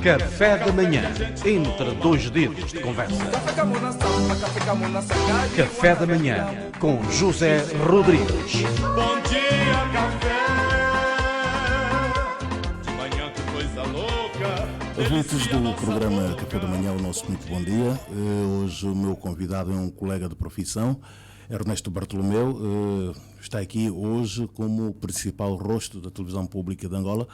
Café da manhã, entre dois dedos de conversa. Café da manhã, com José Rodrigues. Bom dia, café. De manhã que coisa louca. Ouvintes do programa Café da Manhã, o nosso muito bom dia. Hoje o meu convidado é um colega de profissão, Ernesto Bartolomeu. Está aqui hoje como principal rosto da televisão pública de Angola,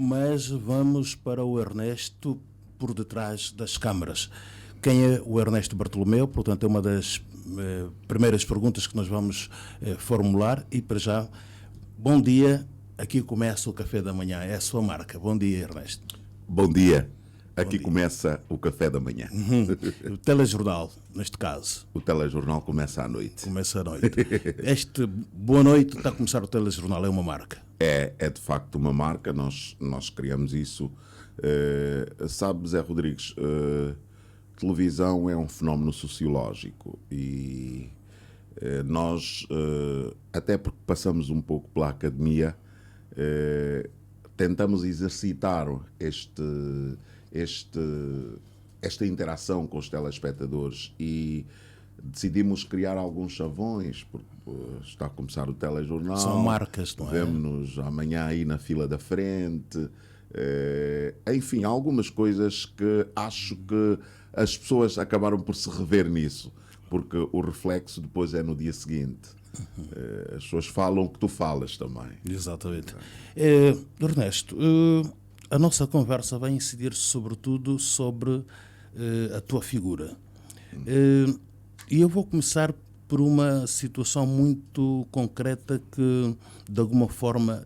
mas vamos para o Ernesto por detrás das câmaras. Quem é o Ernesto Bartolomeu? Portanto, é uma das primeiras perguntas que nós vamos formular. E para já, bom dia, aqui começa o Café da Manhã, é a sua marca. Bom dia, Ernesto. Bom dia. Aqui começa o Café da Manhã. O telejornal, neste caso. O telejornal começa à noite. Começa à noite. Este boa noite está a começar o telejornal, é uma marca. É de facto uma marca, nós criamos isso. Sabe, Zé Rodrigues, televisão é um fenómeno sociológico e nós, até porque passamos um pouco pela academia, tentamos exercitar esta interação com os telespectadores e decidimos criar alguns chavões, porque está a começar o telejornal. São marcas, não é? Vemo-nos amanhã aí na fila da frente. Enfim, algumas coisas que acho que as pessoas acabaram por se rever nisso, porque o reflexo depois é no dia seguinte. As pessoas falam o que tu falas também. Exatamente. Ernesto, a nossa conversa vai incidir sobretudo sobre a tua figura. E eu vou começar por uma situação muito concreta que, de alguma forma,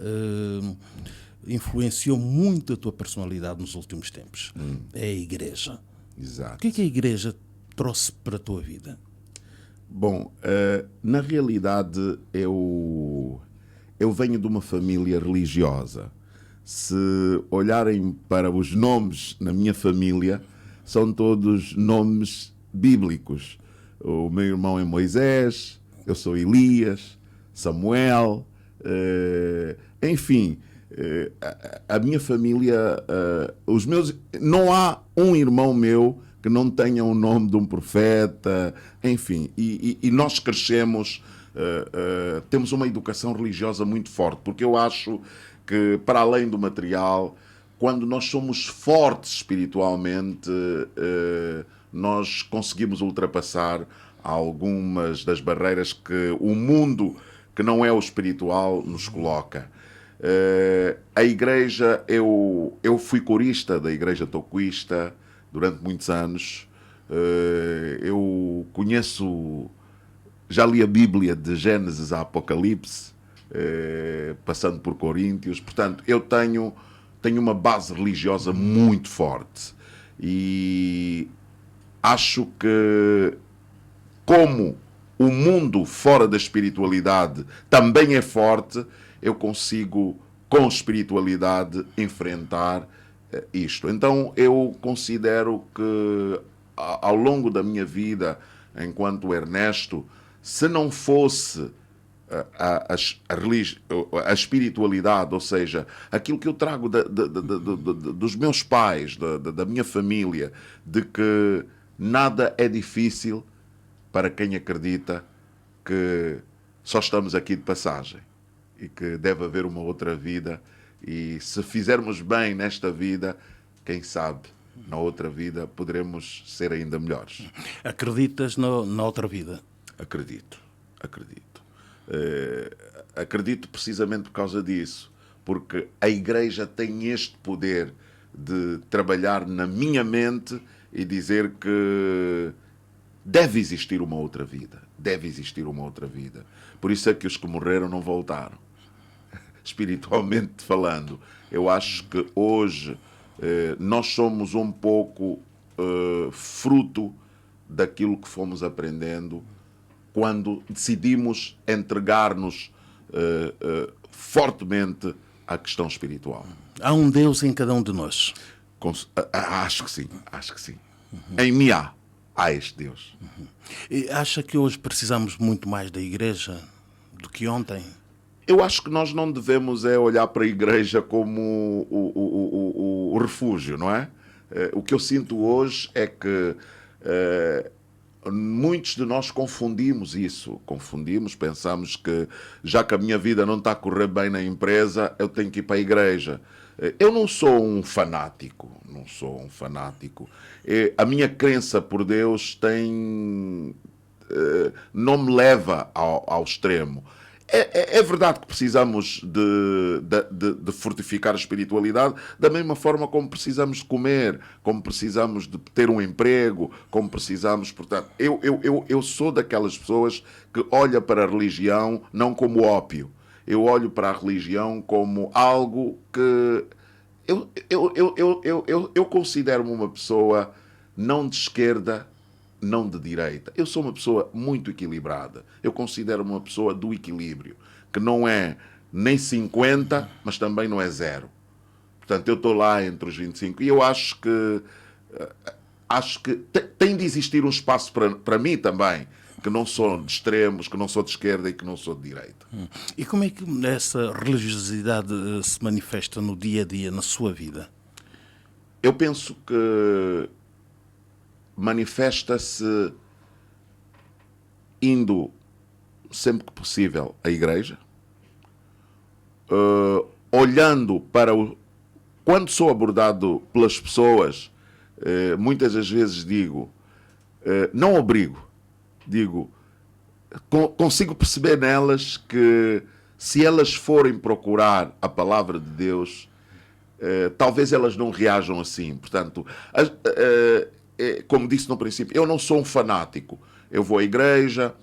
influenciou muito a tua personalidade nos últimos tempos. É a Igreja. Exato. O que é que a Igreja trouxe para a tua vida? Bom, na realidade eu venho de uma família religiosa. Se olharem para os nomes na minha família, são todos nomes bíblicos. O meu irmão é Moisés, eu sou Elias, Samuel, enfim, a minha família, não há um irmão meu que não tenha o nome de um profeta, enfim, e nós crescemos, temos uma educação religiosa muito forte, porque eu acho que, para além do material, quando nós somos fortes espiritualmente, nós conseguimos ultrapassar algumas das barreiras que o mundo, que não é o espiritual, nos coloca. A igreja, eu fui corista da igreja toquista durante muitos anos. Eu conheço, já li a Bíblia de Gênesis a Apocalipse, passando por Coríntios. Portanto, eu tenho uma base religiosa muito forte e acho que, como o mundo fora da espiritualidade também é forte, eu consigo, com espiritualidade, enfrentar isto. Então, eu considero que, ao longo da minha vida, enquanto Ernesto, se não fosse a espiritualidade, ou seja, aquilo que eu trago dos meus pais, da minha família, de que nada é difícil para quem acredita que só estamos aqui de passagem e que deve haver uma outra vida, e se fizermos bem nesta vida, quem sabe na outra vida poderemos ser ainda melhores. Acreditas na outra vida? Acredito. Acredito precisamente por causa disso, porque a Igreja tem este poder de trabalhar na minha mente e dizer que deve existir uma outra vida. Por isso é que os que morreram não voltaram. Espiritualmente falando, eu acho que hoje nós somos um pouco fruto daquilo que fomos aprendendo quando decidimos entregar-nos fortemente à questão espiritual. Há um Deus em cada um de nós. Acho que sim. Em mim há este Deus. E acha que hoje precisamos muito mais da Igreja do que ontem? Eu acho que nós não devemos olhar para a Igreja como o refúgio, não é? O que eu sinto hoje é que muitos de nós confundimos isso. Confundimos, pensamos que já que a minha vida não está a correr bem na empresa, eu tenho que ir para a igreja. Eu não sou um fanático, não sou um fanático. A minha crença por Deus não me leva ao extremo. É verdade que precisamos de fortificar a espiritualidade da mesma forma como precisamos de comer, como precisamos de ter um emprego, como precisamos... Portanto, eu sou daquelas pessoas que olha para a religião não como ópio. Eu olho para a religião como algo que... Eu considero-me uma pessoa não de esquerda, não de direita. Eu sou uma pessoa muito equilibrada. Eu considero-me uma pessoa do equilíbrio, que não é nem 50, mas também não é 0. Portanto, eu estou lá entre os 25. E eu acho que tem de existir um espaço para mim também, que não sou de extremos, que não sou de esquerda e que não sou de direita. E como é que essa religiosidade se manifesta no dia a dia, na sua vida? Eu penso que manifesta-se indo sempre que possível à igreja, olhando para quando sou abordado pelas pessoas, muitas das vezes digo, não obrigo, digo, consigo perceber nelas que se elas forem procurar a palavra de Deus, talvez elas não reajam assim. Portanto, como disse no princípio, eu não sou um fanático. Eu vou à igreja,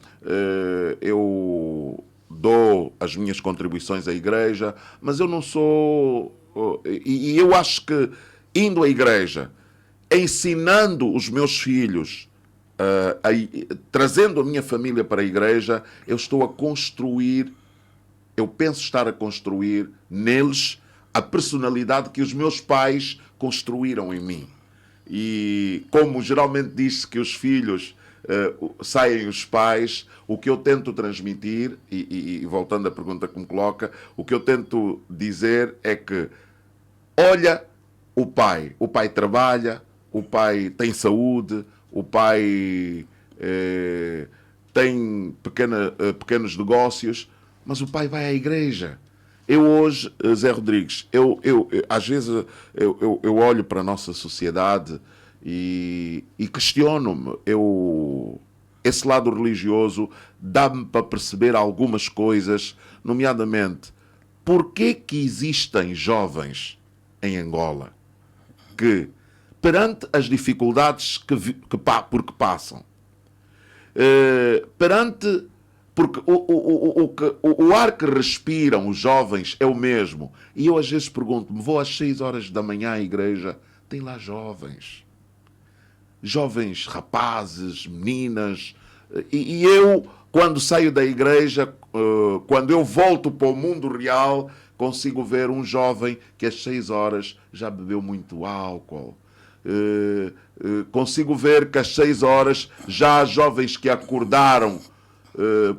eu dou as minhas contribuições à igreja, mas eu não sou... E eu acho que indo à igreja, ensinando os meus filhos, trazendo a minha família para a igreja, eu estou a construir, eu penso estar a construir neles a personalidade que os meus pais construíram em mim. E como geralmente diz-se que os filhos saem os pais, o que eu tento transmitir, e voltando à pergunta que me coloca, o que eu tento dizer é que, olha, o pai trabalha, o pai tem saúde, o pai tem pequenos negócios, mas o pai vai à igreja. Eu hoje, Zé Rodrigues, às vezes eu olho para a nossa sociedade e questiono-me. Esse lado religioso dá-me para perceber algumas coisas, nomeadamente, porquê que existem jovens em Angola que, perante as dificuldades porque passam, porque o ar que respiram os jovens é o mesmo. E eu às vezes pergunto-me, vou às 6 horas da manhã à igreja, tem lá jovens rapazes, meninas, e eu, quando saio da igreja, quando eu volto para o mundo real, consigo ver um jovem que às 6 horas já bebeu muito álcool. Consigo ver que às 6 horas já há jovens que acordaram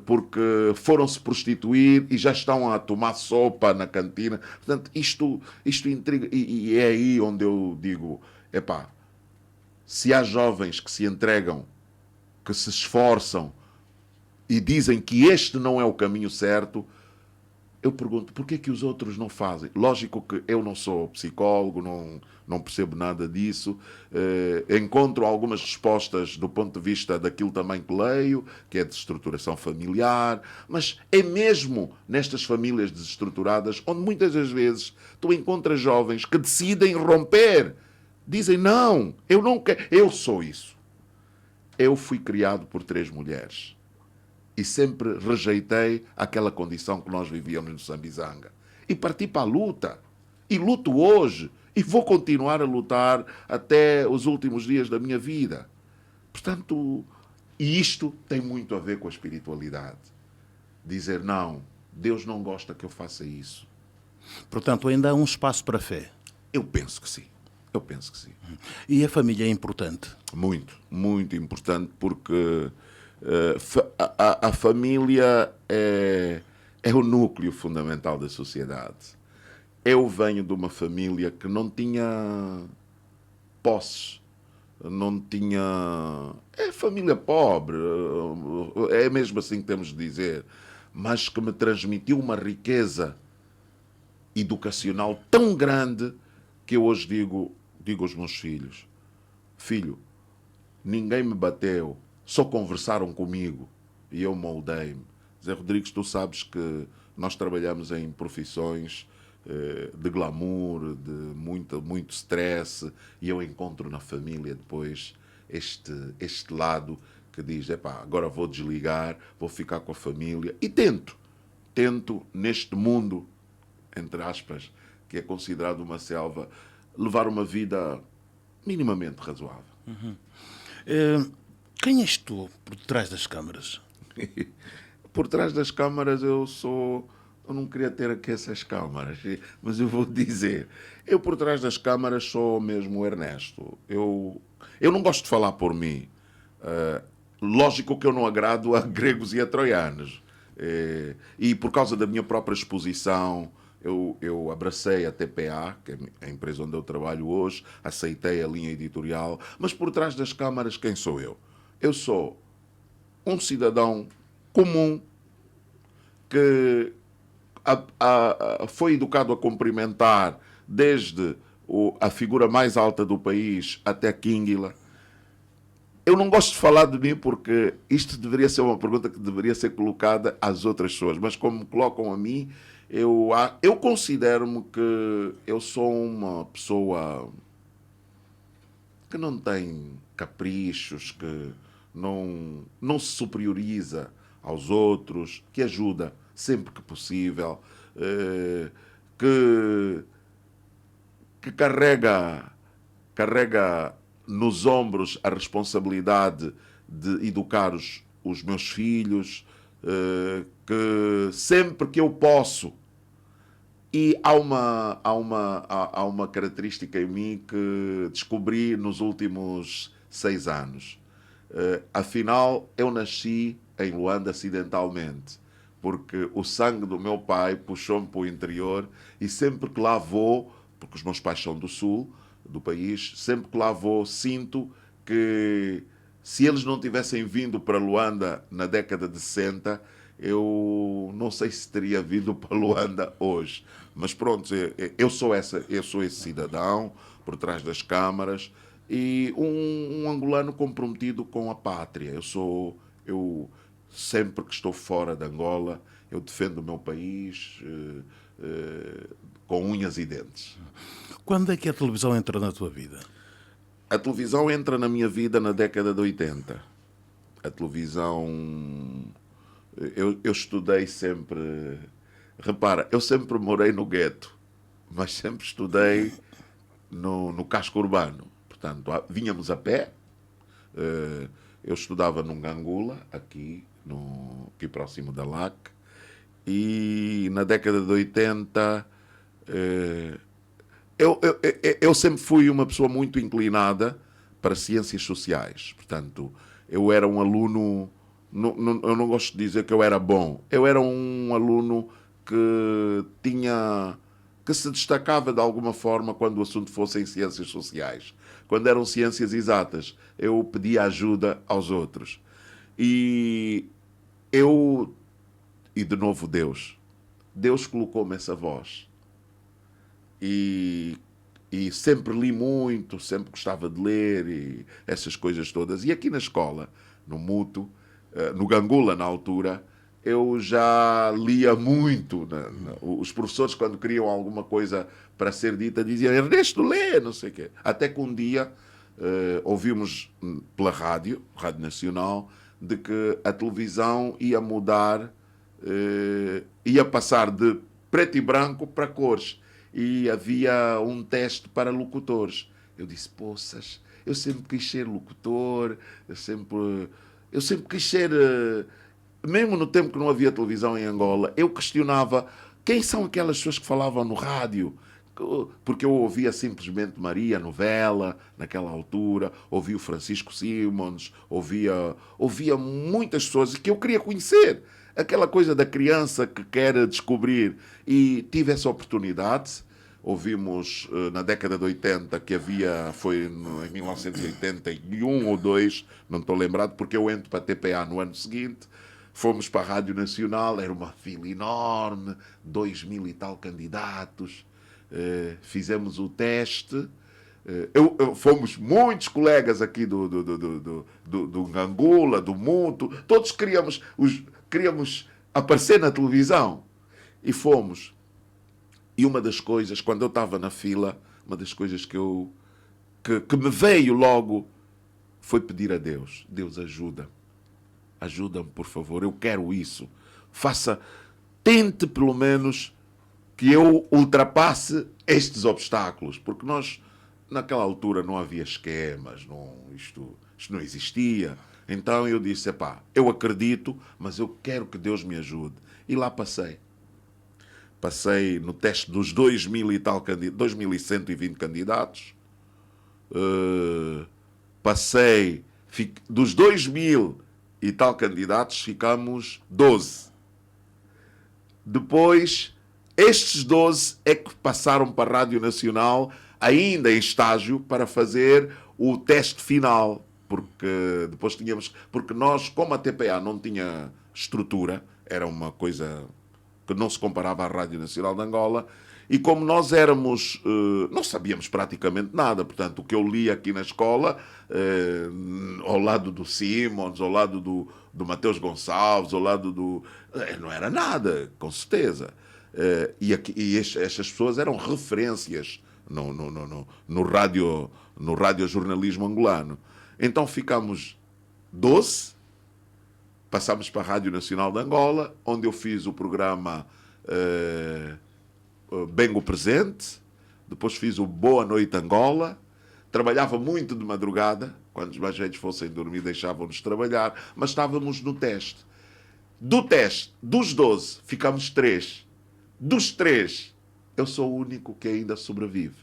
porque foram se prostituir e já estão a tomar sopa na cantina. Portanto, isto intriga, e é aí onde eu digo, epá, se há jovens que se entregam, que se esforçam e dizem que este não é o caminho certo, eu pergunto, porquê que os outros não fazem? Lógico que eu não sou psicólogo, não percebo nada disso. Encontro algumas respostas do ponto de vista daquilo também que leio, que é de estruturação familiar, mas é mesmo nestas famílias desestruturadas onde muitas das vezes tu encontras jovens que decidem romper. Dizem, não, eu não quero, eu sou isso. Eu fui criado por 3 mulheres. E sempre rejeitei aquela condição que nós vivíamos no Sambizanga. E parti para a luta. E luto hoje. E vou continuar a lutar até os últimos dias da minha vida. Portanto, e isto tem muito a ver com a espiritualidade. Dizer, não, Deus não gosta que eu faça isso. Portanto, ainda há um espaço para a fé. Eu penso que sim. Eu penso que sim. E a família é importante? Muito, muito importante, porque a família é o núcleo fundamental da sociedade. Eu venho de uma família que não tinha posses, não tinha... É família pobre, é mesmo assim que temos de dizer, mas que me transmitiu uma riqueza educacional tão grande que eu hoje digo aos meus filhos: filho, ninguém me bateu, só conversaram comigo e eu moldei-me. Zé Rodrigues, tu sabes que nós trabalhamos em profissões de glamour, de muito stress, e eu encontro na família depois este lado que diz: epá, agora vou desligar, vou ficar com a família, e tento neste mundo, entre aspas, que é considerado uma selva, levar uma vida minimamente razoável. Quem és tu por detrás das câmaras? Por trás das câmaras eu não queria ter aqui essas câmaras, mas eu vou dizer, eu por trás das câmaras sou mesmo o Ernesto. Eu não gosto de falar por mim. Lógico que eu não agrado a gregos e a troianos. E por causa da minha própria exposição, eu abracei a TPA, que é a empresa onde eu trabalho hoje, aceitei a linha editorial, mas por trás das câmaras quem sou eu? Eu sou um cidadão comum que foi educado a cumprimentar desde a figura mais alta do país até Quínguila. Eu não gosto de falar de mim porque isto deveria ser uma pergunta que deveria ser colocada às outras pessoas, mas como me colocam a mim, eu considero-me que eu sou uma pessoa que não tem caprichos, que não se superioriza aos outros, que ajuda sempre que possível, que carrega nos ombros a responsabilidade de educar os meus filhos, que sempre que eu posso. E há uma característica em mim que descobri nos últimos 6 anos. Afinal, eu nasci em Luanda acidentalmente, porque o sangue do meu pai puxou-me para o interior, e sempre que lá vou, porque os meus pais são do sul do país, sempre que lá vou sinto que se eles não tivessem vindo para Luanda na década de 60, eu não sei se teria vindo para Luanda hoje. Mas pronto, eu sou esse cidadão por trás das câmaras e um angolano comprometido com a pátria. Eu sempre que estou fora de Angola, eu defendo o meu país com unhas e dentes. Quando é que a televisão entra na tua vida? A televisão entra na minha vida na década de 80. A televisão... Eu estudei sempre... Repara, eu sempre morei no gueto, mas sempre estudei no casco urbano. Portanto, vínhamos a pé. Eu estudava num Gangula, aqui próximo da LAC. E na década de 80... Eu sempre fui uma pessoa muito inclinada para ciências sociais. Portanto, eu era um aluno... eu não gosto de dizer que eu era bom. Eu era um aluno que se destacava de alguma forma quando o assunto fosse em ciências sociais. Quando eram ciências exatas, eu pedia ajuda aos outros. E de novo, Deus colocou-me essa voz. E sempre li muito, sempre gostava de ler e essas coisas todas. E aqui na escola, no Mútuo, no Gangula, na altura, eu já lia muito. Os professores, quando queriam alguma coisa para ser dita, diziam: Ernesto, lê, não sei o quê. Até que um dia ouvimos pela Rádio Nacional, de que a televisão ia mudar, ia passar de preto e branco para cores. E havia um teste para locutores. Eu disse: poças, eu sempre quis ser locutor, eu sempre quis ser... Mesmo no tempo que não havia televisão em Angola, eu questionava quem são aquelas pessoas que falavam no rádio. Porque eu ouvia simplesmente Maria, novela, naquela altura, ouvia o Francisco Simons, ouvia muitas pessoas que eu queria conhecer. Aquela coisa da criança que quer descobrir. E tive essa oportunidade, ouvimos na década de 80 que havia, foi em 1981 ou 2, não estou lembrado, porque eu entro para a TPA no ano seguinte. Fomos para a Rádio Nacional, era uma fila enorme, 2.000 e tal candidatos. Fizemos o teste. Fomos muitos colegas aqui do Angola, do Mundo, todos queríamos aparecer na televisão. E fomos. E uma das coisas, quando eu estava na fila, uma das coisas que me veio logo foi pedir a Deus. Deus, ajuda-me, por favor, eu quero isso. Tente pelo menos que eu ultrapasse estes obstáculos, porque nós, naquela altura, não havia esquemas, isto não existia. Então eu disse, eu acredito, mas eu quero que Deus me ajude. E lá passei. Passei no teste dos 2.000 e tal 2.120 candidatos. Passei dos 2.000 e tal candidatos, ficamos 12. Depois, estes 12 é que passaram para a Rádio Nacional, ainda em estágio, para fazer o teste final. Porque nós, como a TPA não tinha estrutura, era uma coisa que não se comparava à Rádio Nacional de Angola, e como nós não sabíamos praticamente nada, portanto, o que eu li aqui na escola, ao lado do Simons, ao lado do Mateus Gonçalves, ao lado não era nada, com certeza. E estas pessoas eram referências no radiojornalismo angolano. Então ficamos 12, passámos para a Rádio Nacional de Angola, onde eu fiz o programa Bem o Presente, depois fiz o Boa Noite Angola, trabalhava muito de madrugada, quando os mais velhos fossem dormir deixavam-nos trabalhar, mas estávamos no teste. Do teste, dos 12, ficamos 3. Dos 3, eu sou o único que ainda sobrevive.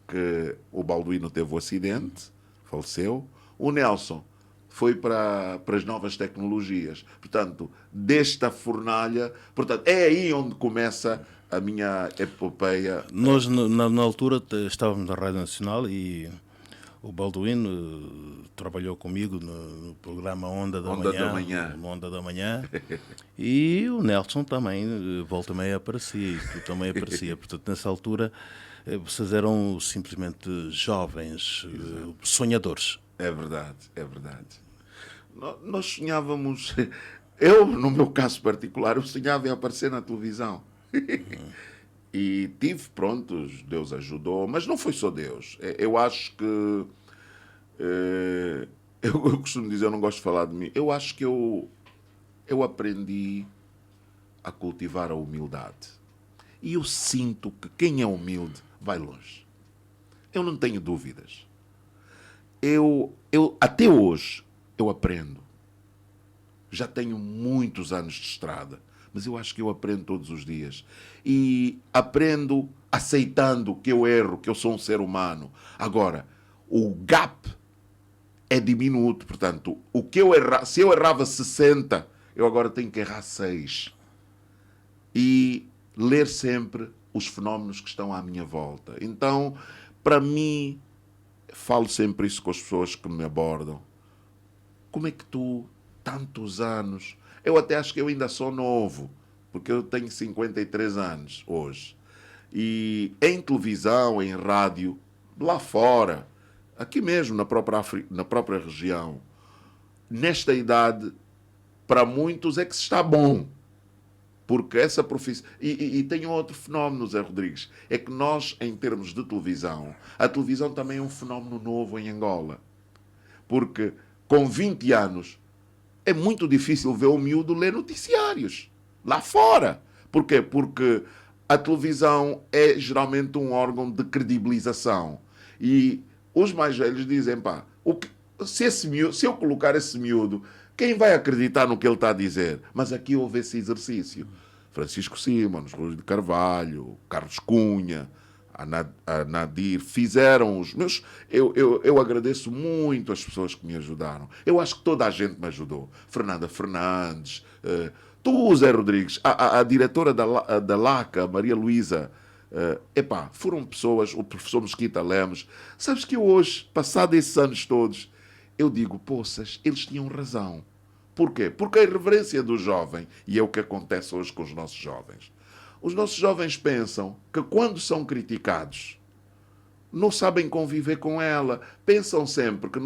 Que o Balduino teve o acidente, faleceu. O Nelson foi para as novas tecnologias. Portanto, desta fornalha... Portanto, é aí onde começa a minha epopeia. Nós, na altura, estávamos na Rádio Nacional e o Balduino trabalhou comigo no programa Onda da Manhã. E o Nelson também, volta e meia, aparecia. E tu também aparecia. Portanto, nessa altura, vocês eram simplesmente jovens, sonhadores. É verdade. Nós sonhávamos... Eu, no meu caso particular, eu sonhava em aparecer na televisão. E tive, Deus ajudou, mas não foi só Deus. Eu acho que... Eu costumo dizer, eu não gosto de falar de mim. Eu acho que eu aprendi a cultivar a humildade. E eu sinto que quem é humilde vai longe. Eu não tenho dúvidas. Até hoje, eu aprendo. Já tenho muitos anos de estrada, mas eu acho que eu aprendo todos os dias. E aprendo aceitando que eu erro, que eu sou um ser humano. Agora, o gap é diminuto. Portanto, se eu errava 60, eu agora tenho que errar 6. E ler sempre os fenómenos que estão à minha volta. Então, para mim, falo sempre isso com as pessoas que me abordam. Como é que tu, tantos anos... Eu até acho que eu ainda sou novo, porque eu tenho 53 anos hoje. E em televisão, em rádio, lá fora, aqui mesmo na própria região, nesta idade, para muitos é que se está bom. Porque essa profissão... E tem outro fenómeno, Zé Rodrigues. É que nós, em termos de televisão, a televisão também é um fenómeno novo em Angola. Porque com 20 anos é muito difícil ver o miúdo ler noticiários. Lá fora. Porquê? Porque a televisão é geralmente um órgão de credibilização. E os mais velhos dizem, se eu colocar esse miúdo, quem vai acreditar no que ele está a dizer? Mas aqui houve esse exercício. Francisco Simões, Rui de Carvalho, Carlos Cunha, a Nadir, fizeram os meus... Eu agradeço muito as pessoas que me ajudaram. Eu acho que toda a gente me ajudou. Fernanda Fernandes, tu, Zé Rodrigues, a diretora da LACA, Maria Luísa, Foram pessoas, o professor Mesquita Lemos. Sabes que eu hoje, passado esses anos todos, eu digo, poças, eles tinham razão. Por quê? Porque a irreverência do jovem, e é o que acontece hoje com os nossos jovens pensam que quando são criticados, não sabem conviver com ela. Pensam sempre que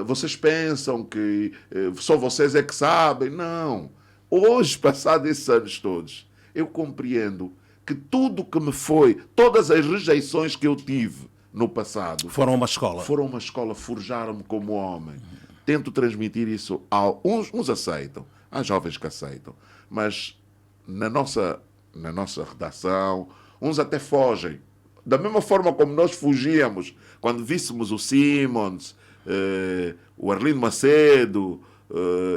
vocês pensam que só vocês é que sabem. Não. Hoje, passados esses anos todos, eu compreendo que tudo que me foi, todas as rejeições que eu tive no passado... Foram uma escola. Foram uma escola, forjaram-me como homem. Tento transmitir isso a uns aceitam, há jovens que aceitam, mas na nossa redação, uns até fogem. Da mesma forma como nós fugíamos quando víssemos o Simons, o Arlindo Macedo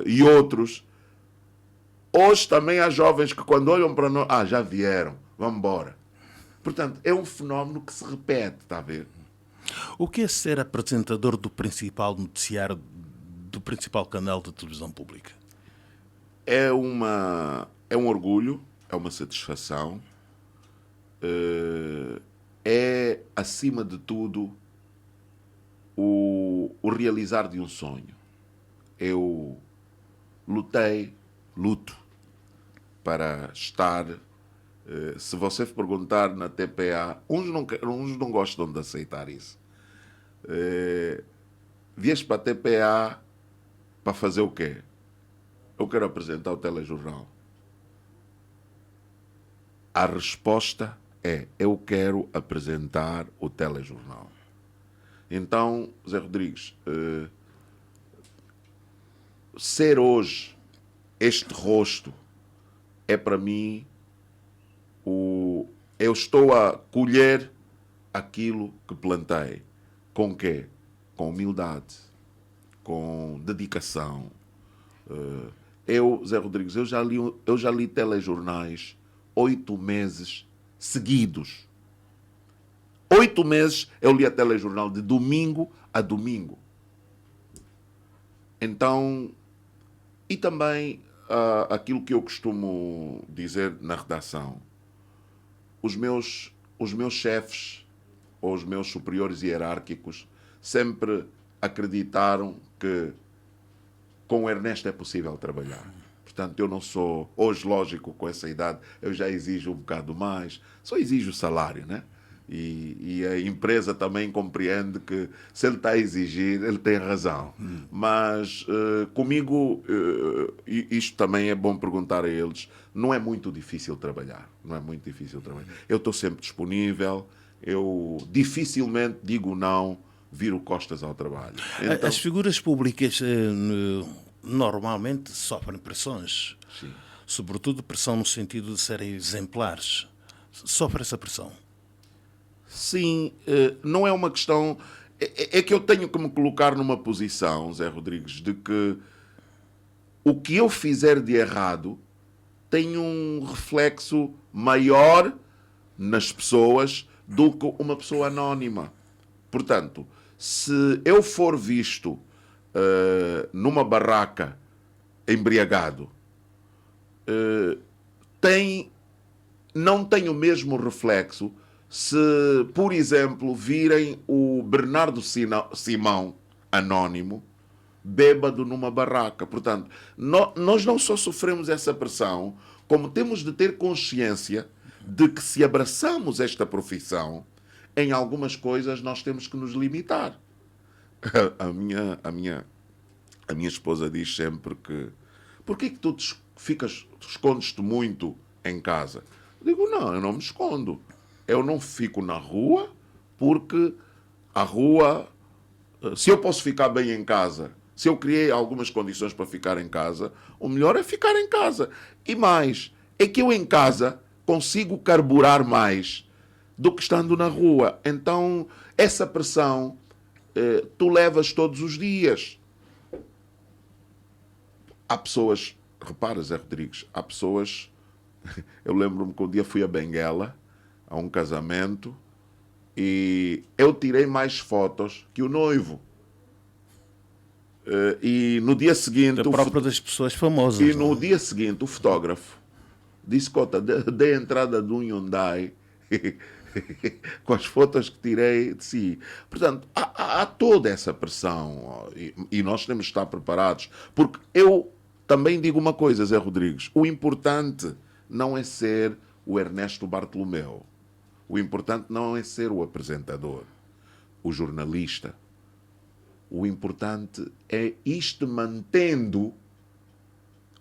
e outros, hoje também há jovens que quando olham para nós, já vieram, vamos embora. Portanto, é um fenómeno que se repete, está a ver? O que é ser apresentador do principal noticiário, do principal canal de televisão pública? É um orgulho, é uma satisfação, é, acima de tudo, o realizar de um sonho. Eu luto para estar... se você perguntar na TPA, uns não gostam de aceitar isso. Vieste para a TPA para fazer o quê? Eu quero apresentar o telejornal. A resposta é: eu quero apresentar o telejornal. Então, Zé Rodrigues, ser hoje este rosto é para mim eu estou a colher aquilo que plantei. Com quê? Com humildade, com dedicação. Zé Rodrigues, eu já li telejornais 8 meses seguidos. 8 meses eu lia telejornal de domingo a domingo. Então, e também aquilo que eu costumo dizer na redação. Os meus chefes, ou os meus superiores hierárquicos, sempre acreditaram que com o Ernesto é possível trabalhar. Portanto, eu não sou... Hoje, lógico, com essa idade, eu já exijo um bocado mais. Só exijo o salário, né? E a empresa também compreende que se ele está a exigir, ele tem razão. Mas comigo, isto também é bom perguntar a eles, não é muito difícil trabalhar. Não é muito difícil trabalhar. Eu estou sempre disponível, eu dificilmente digo não, viro costas ao trabalho. Então, as figuras públicas normalmente sofrem pressões. sim. Sobretudo pressão no sentido de serem exemplares. Sofre essa pressão? Sim, não é uma questão... É que eu tenho que me colocar numa posição, Zé Rodrigues, de que o que eu fizer de errado tem um reflexo maior nas pessoas do que uma pessoa anónima. Portanto, se eu for visto numa barraca embriagado, não tem o mesmo reflexo se, por exemplo, virem o Bernardo Simão, anónimo, bêbado numa barraca. Portanto, nós não só sofremos essa pressão, como temos de ter consciência de que se abraçamos esta profissão, em algumas coisas nós temos que nos limitar. A minha esposa diz sempre que porquê que tu escondes-te muito em casa? Eu digo, não, eu não me escondo. Eu não fico na rua porque a rua... Se eu posso ficar bem em casa, se eu criei algumas condições para ficar em casa, o melhor é ficar em casa. E mais, é que eu em casa consigo carburar mais do que estando na rua. Então, essa pressão tu levas todos os dias. Há pessoas... Repara, Zé Rodrigues, há pessoas... Eu lembro-me que um dia fui a Benguela, a um casamento, e eu tirei mais fotos que o noivo. E no dia seguinte... Da própria das pessoas famosas. E no dia seguinte, o fotógrafo disse, Cota, dei a entrada de um Hyundai com as fotos que tirei de si. Portanto, há toda essa pressão e nós temos de estar preparados. Porque eu também digo uma coisa, Zé Rodrigues, o importante não é ser o Ernesto Bartolomeu. O importante não é ser o apresentador, o jornalista. O importante é isto mantendo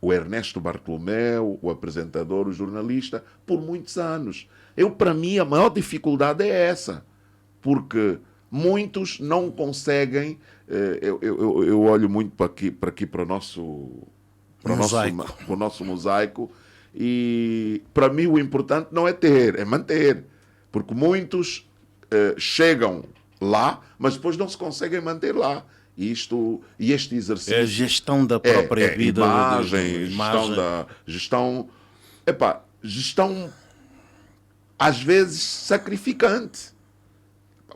o Ernesto Bartolomeu, o apresentador, o jornalista, por muitos anos. Para mim, a maior dificuldade é essa. Porque muitos não conseguem... Eu olho muito para o nosso mosaico. E para mim o importante não é ter, é manter. Porque muitos chegam lá, mas depois não se conseguem manter lá. E este exercício... É a gestão da própria vida. Gestão às vezes sacrificante.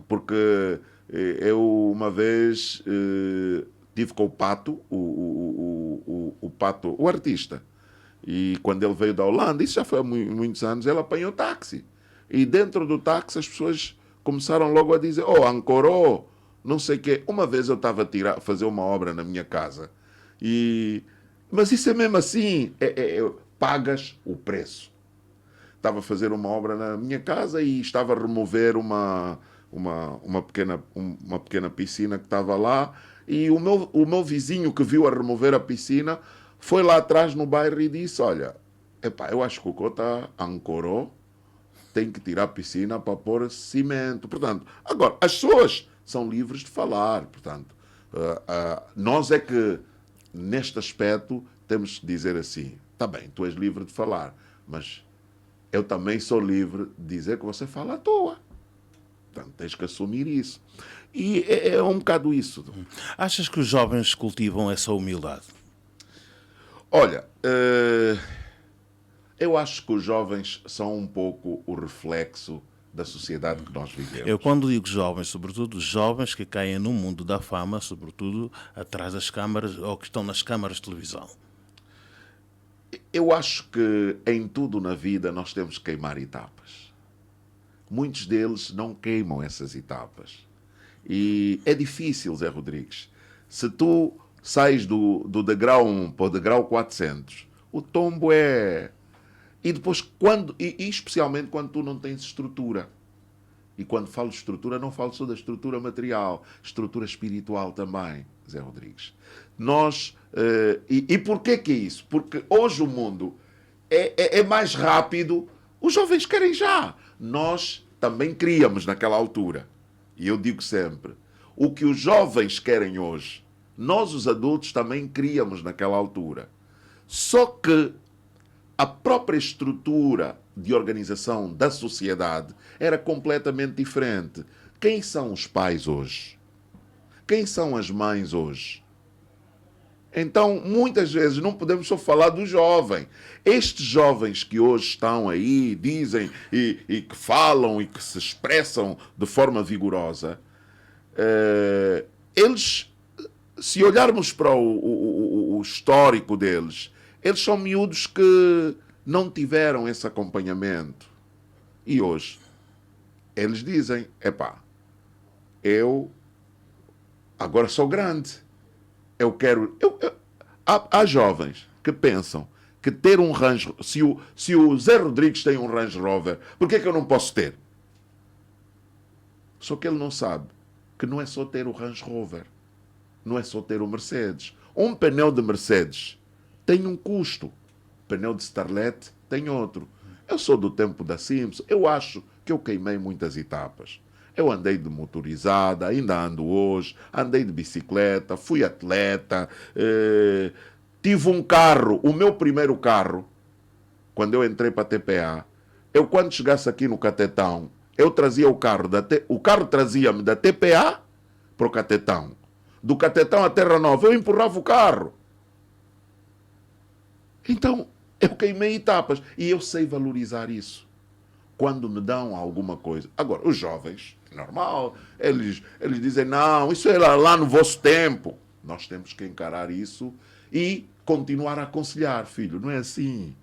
Porque eu uma vez tive com o Pato, o Pato, o artista. E quando ele veio da Holanda, isso já foi há muitos anos, ele apanhou táxi. E dentro do táxi as pessoas começaram logo a dizer: oh, ancorou, não sei o quê. Uma vez eu estava a fazer uma obra na minha casa. Mas isso é mesmo assim, pagas o preço. Estava a fazer uma obra na minha casa e estava a remover uma pequena piscina que estava lá. E o meu vizinho que viu a remover a piscina foi lá atrás no bairro e disse: olha, eu acho que o Cota ancorou, tem que tirar a piscina para pôr cimento. Portanto, agora, as pessoas são livres de falar. Portanto, nós é que, neste aspecto, temos que dizer assim: está bem, tu és livre de falar, mas eu também sou livre de dizer que você fala à toa. Portanto, tens que assumir isso. E é um bocado isso. Achas que os jovens cultivam essa humildade? Olha, eu acho que os jovens são um pouco o reflexo da sociedade que nós vivemos. Eu, quando digo jovens, sobretudo jovens que caem no mundo da fama, sobretudo atrás das câmaras ou que estão nas câmaras de televisão. Eu acho que em tudo na vida nós temos que queimar etapas. Muitos deles não queimam essas etapas. E é difícil, Zé Rodrigues. Se tu sais do degrau 1 para o degrau 400, o tombo é... E depois, especialmente quando tu não tens estrutura. E quando falo de estrutura, não falo só da estrutura material, estrutura espiritual também, Zé Rodrigues. Nós... E porquê que é isso? Porque hoje o mundo é mais rápido. Os jovens querem já. Nós também queríamos naquela altura. E eu digo sempre, o que os jovens querem hoje, nós os adultos também queríamos naquela altura. Só que a própria estrutura de organização da sociedade era completamente diferente. Quem são os pais hoje? Quem são as mães hoje? Então, muitas vezes, não podemos só falar do jovem. Estes jovens que hoje estão aí, dizem e que falam e que se expressam de forma vigorosa, eles, se olharmos para o histórico deles, eles são miúdos que não tiveram esse acompanhamento. E hoje, eles dizem: eu agora sou grande. Eu quero... Há jovens que pensam que ter um Range... Se o Zé Rodrigues tem um Range Rover, por que eu não posso ter? Só que ele não sabe que não é só ter o Range Rover. Não é só ter o Mercedes. Um pneu de Mercedes tem um custo. Pneu de Starlet tem outro. Eu sou do tempo da Simpson. Eu acho que eu queimei muitas etapas. Eu andei de motorizada, ainda ando hoje, andei de bicicleta, fui atleta, tive um carro, o meu primeiro carro, quando eu entrei para a TPA, eu quando chegasse aqui no Catetão, eu trazia o carro, o carro trazia-me da TPA para o Catetão. Do Catetão à Terra Nova, eu empurrava o carro. Então, eu queimei etapas e eu sei valorizar isso. Quando me dão alguma coisa. Agora, os jovens, normal, eles dizem: não, isso era lá no vosso tempo. Nós temos que encarar isso e continuar a aconselhar: filho, não é assim.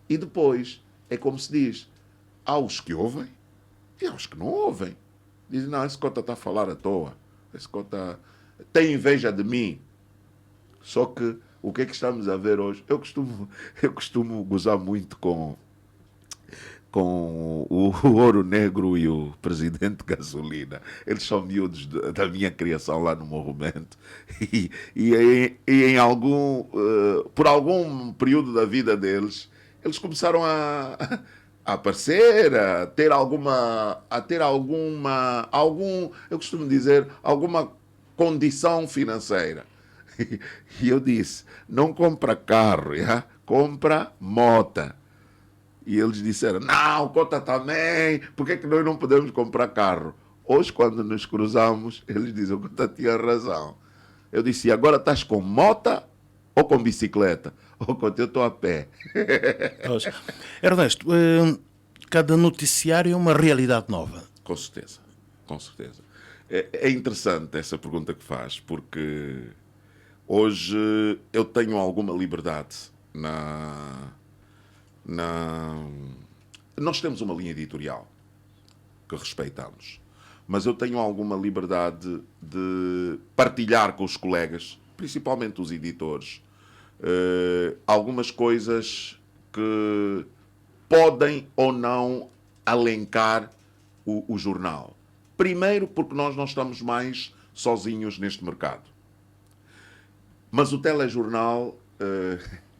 E depois, é como se diz, há os que ouvem E há os que não ouvem. Dizem, não, esse cota está a falar à toa. Esse cota tem inveja de mim. Só que o que é que estamos a ver hoje? Eu costumo gozar muito com o Ouro Negro e o Presidente Gasolina. Eles são miúdos da minha criação lá no movimento. Por algum período da vida deles, eles começaram a aparecer, eu costumo dizer, alguma condição financeira. E eu disse, não compra carro, já? Compra mota. E eles disseram, não, Cota também, por que é que nós não podemos comprar carro? Hoje, quando nos cruzamos, eles dizem, o Cota tinha razão. Eu disse, e agora estás com mota ou com bicicleta? Ou Cota, eu estou a pé. Ernesto, cada noticiário é uma realidade nova. Com certeza, com certeza. É interessante essa pergunta que faz, porque hoje eu tenho alguma liberdade Nós temos uma linha editorial que respeitamos, mas eu tenho alguma liberdade de partilhar com os colegas, principalmente os editores, algumas coisas que podem ou não alencar o jornal. Primeiro, porque nós não estamos mais sozinhos neste mercado. Mas o telejornal,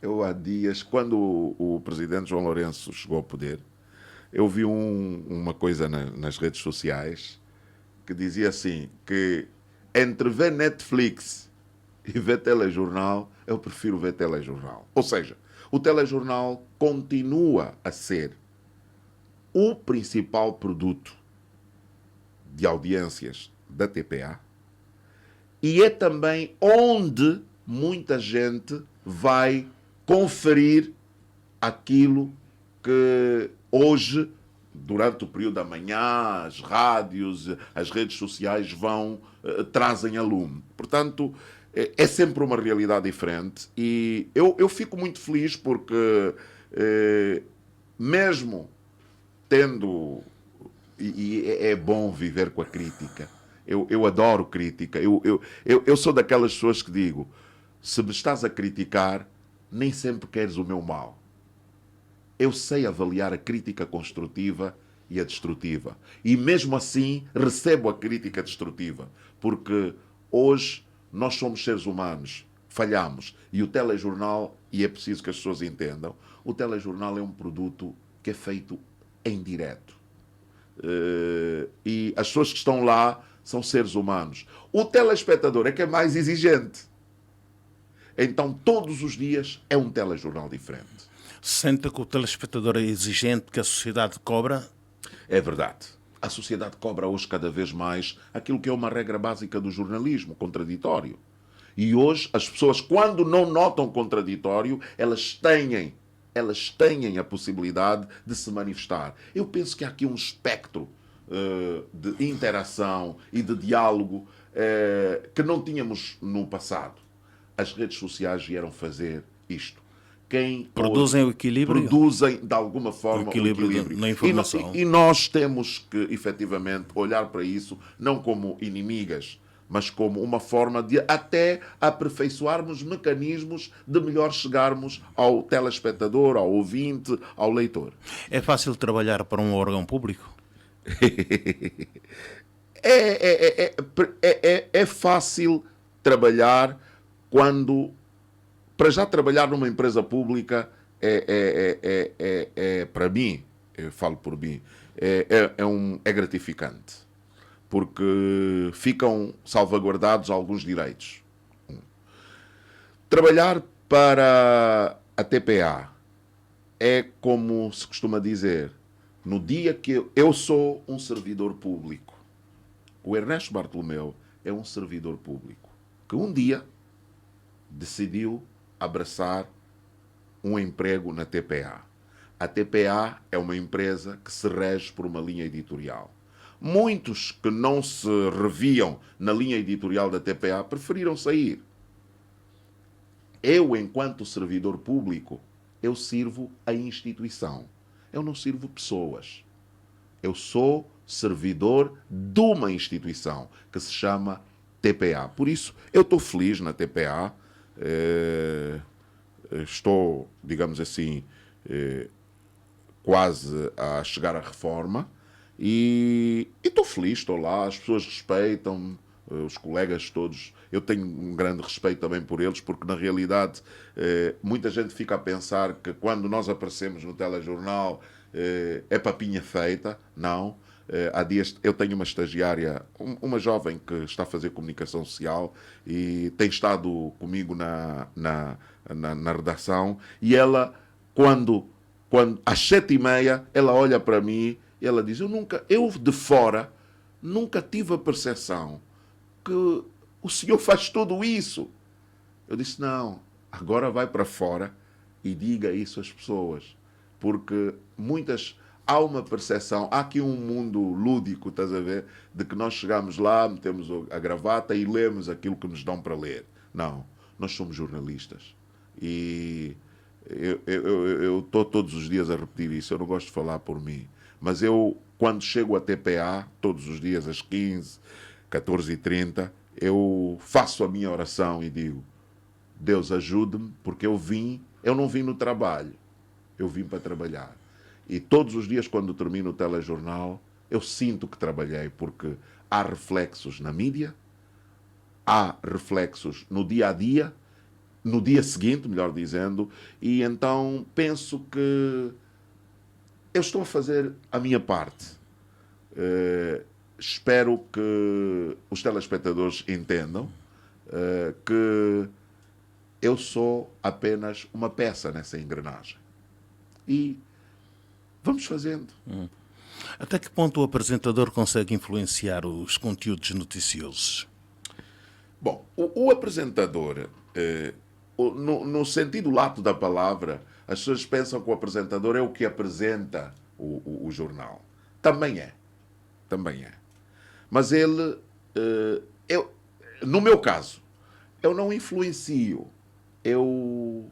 eu há dias, quando o presidente João Lourenço chegou ao poder, eu vi uma coisa nas redes sociais que dizia assim, que entre ver Netflix e ver telejornal, eu prefiro ver telejornal. Ou seja, o telejornal continua a ser o principal produto de audiências da TPA e é também onde muita gente vai conferir aquilo que hoje, durante o período da manhã, as rádios, as redes sociais trazem a lume. Portanto, é sempre uma realidade diferente e eu fico muito feliz porque mesmo tendo... E é bom viver com a crítica. Eu adoro crítica. Eu sou daquelas pessoas que digo, se me estás a criticar, nem sempre queres o meu mal. Eu sei avaliar a crítica construtiva e a destrutiva. E mesmo assim recebo a crítica destrutiva. Porque hoje nós somos seres humanos, falhamos. E o telejornal, e é preciso que as pessoas entendam, o telejornal é um produto que é feito em direto. E as pessoas que estão lá são seres humanos. O telespectador é que é mais exigente. Então, todos os dias é um telejornal diferente. Sente que o telespectador é exigente, que a sociedade cobra? É verdade. A sociedade cobra hoje cada vez mais aquilo que é uma regra básica do jornalismo, contraditório. E hoje as pessoas, quando não notam contraditório, elas têm a possibilidade de se manifestar. Eu penso que há aqui um espectro de interação e de diálogo que não tínhamos no passado. As redes sociais vieram fazer isto. Produzem o equilíbrio? Produzem, de alguma forma, o equilíbrio. Na informação. E nós temos que, efetivamente, olhar para isso não como inimigas, mas como uma forma de até aperfeiçoarmos mecanismos de melhor chegarmos ao telespectador, ao ouvinte, ao leitor. É fácil trabalhar para um órgão público? É fácil trabalhar quando... Para já trabalhar numa empresa pública para mim, eu falo por mim, é gratificante. Porque ficam salvaguardados alguns direitos. Trabalhar para a TPA é como se costuma dizer, no dia que eu sou um servidor público, o Ernesto Bartolomeu é um servidor público, que um dia decidiu abraçar um emprego na TPA. A TPA é uma empresa que se rege por uma linha editorial. Muitos que não se reviam na linha editorial da TPA preferiram sair. Eu, enquanto servidor público, eu sirvo a instituição. Eu não sirvo pessoas. Eu sou servidor de uma instituição que se chama TPA. Por isso, eu estou feliz na TPA. Estou, digamos assim, quase a chegar à reforma e estou feliz, estou lá, as pessoas respeitam-me, os colegas todos, eu tenho um grande respeito também por eles, porque na realidade muita gente fica a pensar que quando nós aparecemos no telejornal é papinha feita. Não. Há dias eu tenho uma estagiária, uma jovem que está a fazer comunicação social e tem estado comigo na redação, e ela, quando às 7h30, ela olha para mim e ela diz: eu de fora nunca tive a percepção que o senhor faz tudo isso. Eu disse: não, agora vai para fora e diga isso às pessoas, porque há uma percepção, há aqui um mundo lúdico, estás a ver, de que nós chegamos lá, metemos a gravata e lemos aquilo que nos dão para ler. Não, nós somos jornalistas. E eu estou todos os dias a repetir isso, eu não gosto de falar por mim, mas eu, quando chego a TPA, todos os dias às 15, 14h30, eu faço a minha oração e digo: Deus, ajude-me, porque eu não vim no trabalho, eu vim para trabalhar. E todos os dias, quando termino o telejornal, eu sinto que trabalhei, porque há reflexos na mídia, há reflexos no dia a dia, no dia seguinte, melhor dizendo, e então penso que eu estou a fazer a minha parte. Espero que os telespectadores entendam que eu sou apenas uma peça nessa engrenagem. E vamos fazendo. Até que ponto o apresentador consegue influenciar os conteúdos noticiosos? Bom, o apresentador, no sentido lato da palavra, as pessoas pensam que o apresentador é o que apresenta o jornal. Também é. Também é. Mas ele, no meu caso, eu não influencio. Eu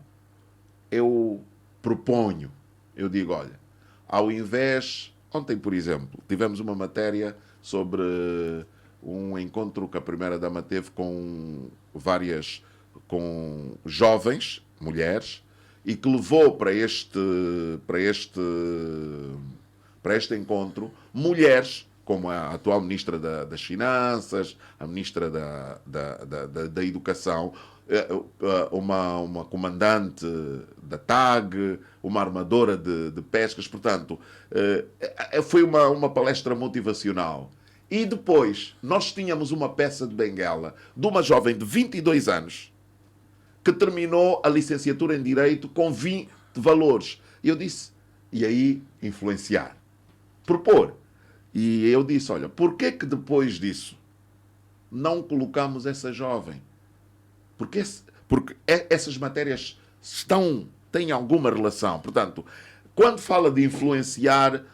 proponho. Eu digo: olha, ao invés... Ontem, por exemplo, tivemos uma matéria sobre um encontro que a Primeira-Dama teve com jovens, mulheres, e que levou para este encontro mulheres, como a atual Ministra das Finanças, a Ministra da Educação, uma comandante da TAG, uma armadora de pescas. Portanto, foi uma palestra motivacional. E depois, nós tínhamos uma peça de Benguela de uma jovem de 22 anos que terminou a licenciatura em Direito com 20 valores. E eu disse, e aí influenciar, propor. E eu disse: olha, porquê que depois disso não colocamos essa jovem? Porque essas matérias têm alguma relação. Portanto, quando fala de influenciar,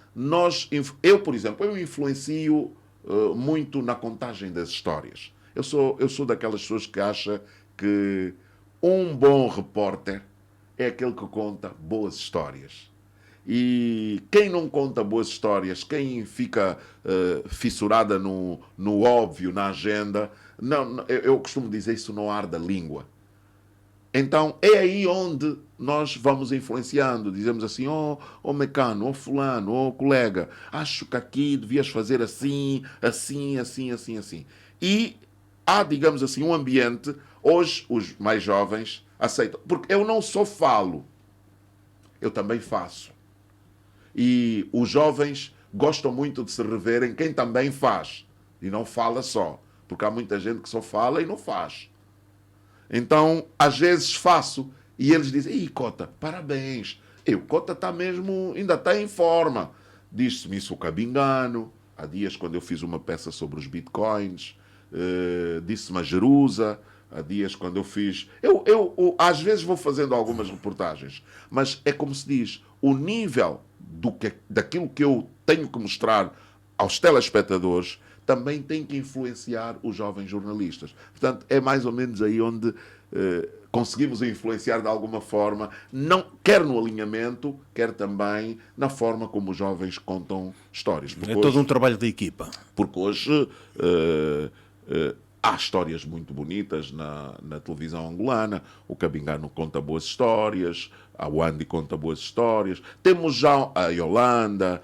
eu, por exemplo, eu influencio muito na contagem das histórias. Eu sou daquelas pessoas que acha que um bom repórter é aquele que conta boas histórias. E quem não conta boas histórias, quem fica fissurada no óbvio, na agenda, eu costumo dizer, isso não arde a língua. Então é aí onde nós vamos influenciando. Dizemos assim: oh mecano, fulano, colega, acho que aqui devias fazer assim, assim, assim, assim, assim. E há, digamos assim, um ambiente. Hoje os mais jovens aceitam, porque eu não só falo, eu também faço. E os jovens gostam muito de se rever em quem também faz e não fala só, porque há muita gente que só fala e não faz. Então, às vezes faço e eles dizem: "Ih, Cota, parabéns, Cota ainda está em forma." Diz-me isso o Cabingano, há dias, quando eu fiz uma peça sobre os bitcoins, disse-me a Jerusa, há dias, quando eu fiz... Eu às vezes vou fazendo algumas reportagens, mas é como se diz, o nível daquilo que eu tenho que mostrar aos telespectadores também tem que influenciar os jovens jornalistas. Portanto, é mais ou menos aí onde conseguimos influenciar de alguma forma, não, quer no alinhamento, quer também na forma como os jovens contam histórias. É todo um trabalho de equipa. Porque hoje há histórias muito bonitas na televisão angolana. O Cabingano conta boas histórias, a Wandi conta boas histórias. Temos já a Yolanda,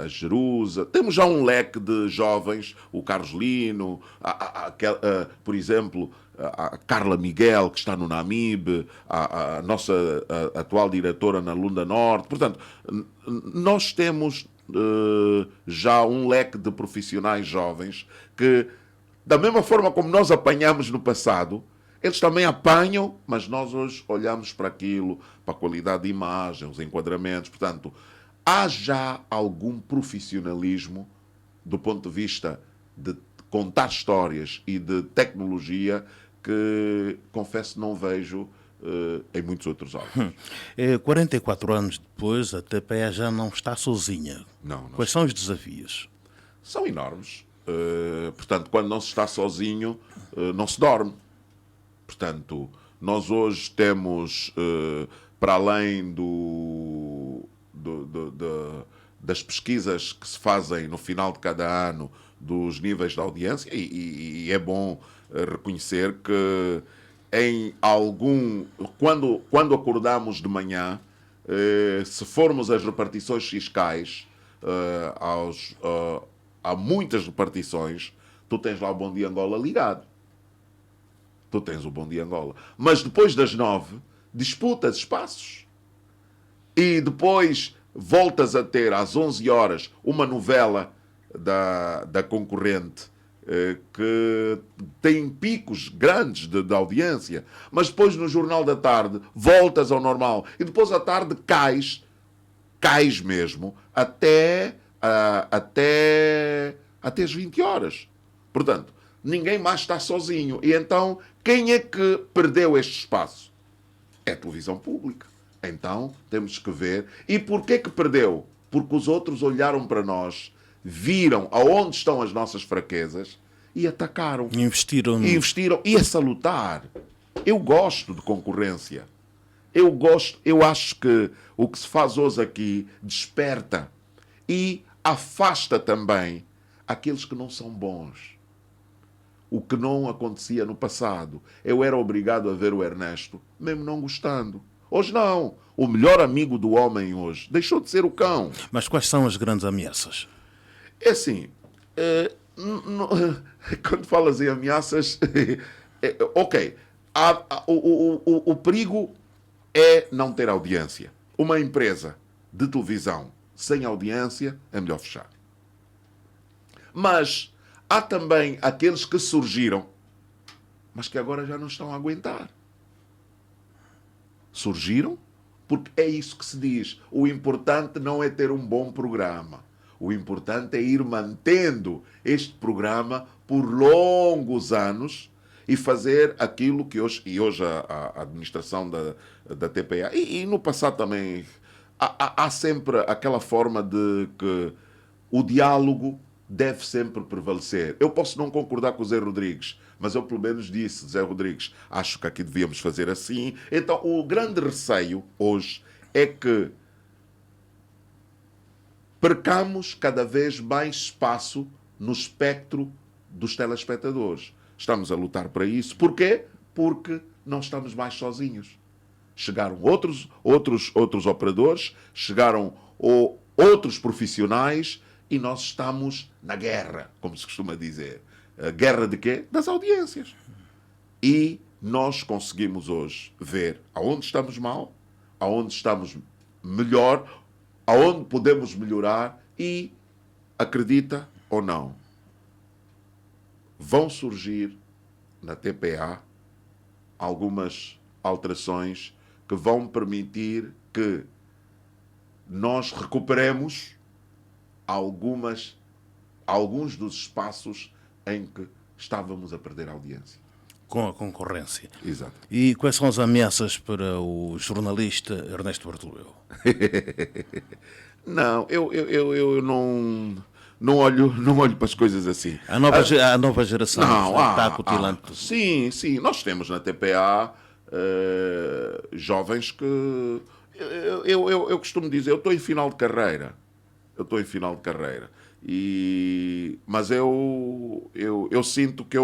a Jerusa, temos já um leque de jovens, o Carlos Lino, por exemplo, a Carla Miguel, que está no Namib, a nossa atual diretora na Lunda Norte. Portanto, nós temos já um leque de profissionais jovens que, da mesma forma como nós apanhamos no passado, eles também apanham, mas nós hoje olhamos para aquilo, para a qualidade de imagem, os enquadramentos. Portanto, há já algum profissionalismo do ponto de vista de contar histórias e de tecnologia que, confesso, não vejo em muitos outros órgãos. 44 anos depois, a TPE já não está sozinha. Não. Quais são os desafios? São enormes. Portanto, quando não se está sozinho, não se dorme. Portanto, nós hoje temos, para além das pesquisas que se fazem no final de cada ano dos níveis de audiência, e é bom reconhecer que quando acordamos de manhã, se formos às repartições fiscais, há muitas repartições, tu tens lá o Bom Dia Angola ligado. Tu tens o Bom Dia Angola. Mas depois das 9, disputas espaços. E depois voltas a ter, às 11 horas, uma novela da concorrente que tem picos grandes de audiência. Mas depois, no Jornal da Tarde, voltas ao normal. E depois, à tarde, cais mesmo, até as 20 horas. Portanto, ninguém mais está sozinho. E então, quem é que perdeu este espaço? É a televisão pública. Então, temos que ver. E porquê que perdeu? Porque os outros olharam para nós, viram aonde estão as nossas fraquezas e atacaram. Investiram. E é salutar. Eu gosto de concorrência. Eu acho que o que se faz hoje aqui desperta e afasta também aqueles que não são bons. O que não acontecia no passado. Eu era obrigado a ver o Ernesto, mesmo não gostando. Hoje não. O melhor amigo do homem hoje deixou de ser o cão. Mas quais são as grandes ameaças? É assim, quando falas em ameaças, ok, o perigo é não ter audiência. Uma empresa de televisão sem audiência é melhor fechar. Mas há também aqueles que surgiram, mas que agora já não estão a aguentar. Surgiram porque é isso que se diz. O importante não é ter um bom programa. O importante é ir mantendo este programa por longos anos e fazer aquilo que hoje a administração da TPA, e no passado também, há sempre aquela forma de que o diálogo deve sempre prevalecer. Eu posso não concordar com o Zé Rodrigues, mas eu pelo menos disse, Zé Rodrigues, acho que aqui devíamos fazer assim. Então, o grande receio hoje é que percamos cada vez mais espaço no espectro dos telespectadores. Estamos a lutar para isso. Porquê? Porque não estamos mais sozinhos. Chegaram outros operadores, chegaram outros profissionais e nós estamos na guerra, como se costuma dizer. A guerra de quê? Das audiências. E nós conseguimos hoje ver aonde estamos mal, aonde estamos melhor, aonde podemos melhorar e, acredita ou não, vão surgir na TPA algumas alterações que vão permitir que nós recuperemos alguns dos espaços em que estávamos a perder a audiência. Com a concorrência. Exato. E quais são as ameaças para o jornalista Ernesto Bartolomeu? Não, eu não olho para as coisas assim. A nova geração Não, está acutilando tudo. sim, sim. Nós temos na TPA jovens que... Eu costumo dizer, eu estou em final de carreira. Mas eu sinto que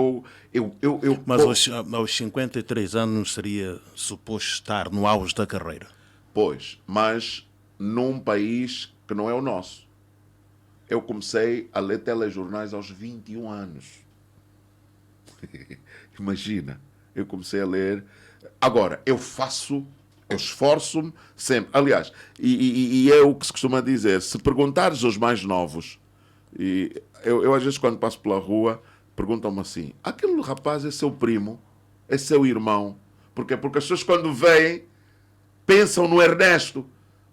Mas aos 53 anos seria suposto estar no auge da carreira. Pois, mas num país que não é o nosso. Eu comecei a ler telejornais aos 21 anos. Imagina, eu comecei a ler. Agora, eu esforço-me sempre. Aliás, e é o que se costuma dizer: se perguntares aos mais novos, e eu às vezes quando passo pela rua, perguntam-me assim: aquele rapaz é seu primo? É seu irmão? Porquê? Porque as pessoas quando veem pensam no Ernesto.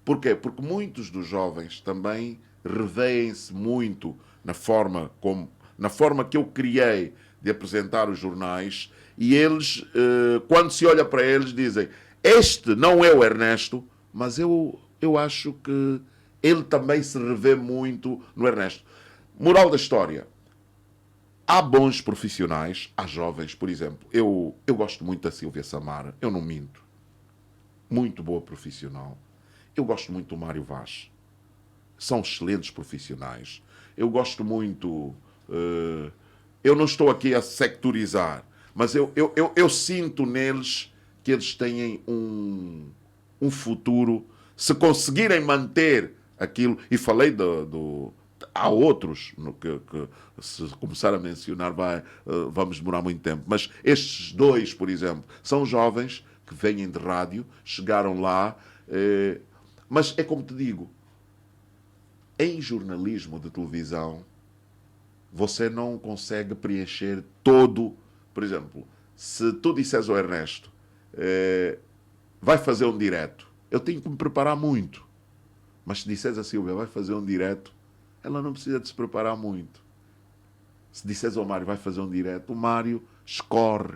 Porquê? Porque muitos dos jovens também revêem-se muito na forma que eu criei de apresentar os jornais, e eles, quando se olha para eles, dizem: este não é o Ernesto, mas eu acho que ele também se revê muito no Ernesto. Moral da história: há bons profissionais, há jovens, por exemplo. Eu gosto muito da Sílvia Samara, eu não minto. Muito boa profissional. Eu gosto muito do Mário Vaz. São excelentes profissionais. Eu gosto muito... eu não estou aqui a sectorizar, mas eu sinto neles que eles têm um futuro, se conseguirem manter aquilo. E falei há outros que se começar a mencionar vamos demorar muito tempo. Mas estes dois, por exemplo, são jovens que vêm de rádio, chegaram lá, mas é como te digo, em jornalismo de televisão você não consegue preencher todo. Por exemplo, se tu disseres ao Ernesto vai fazer um direto, eu tenho que me preparar muito. Mas se disseres a Silvia vai fazer um direto, ela não precisa de se preparar muito. Se disseres ao Mário vai fazer um direto, o Mário escorre.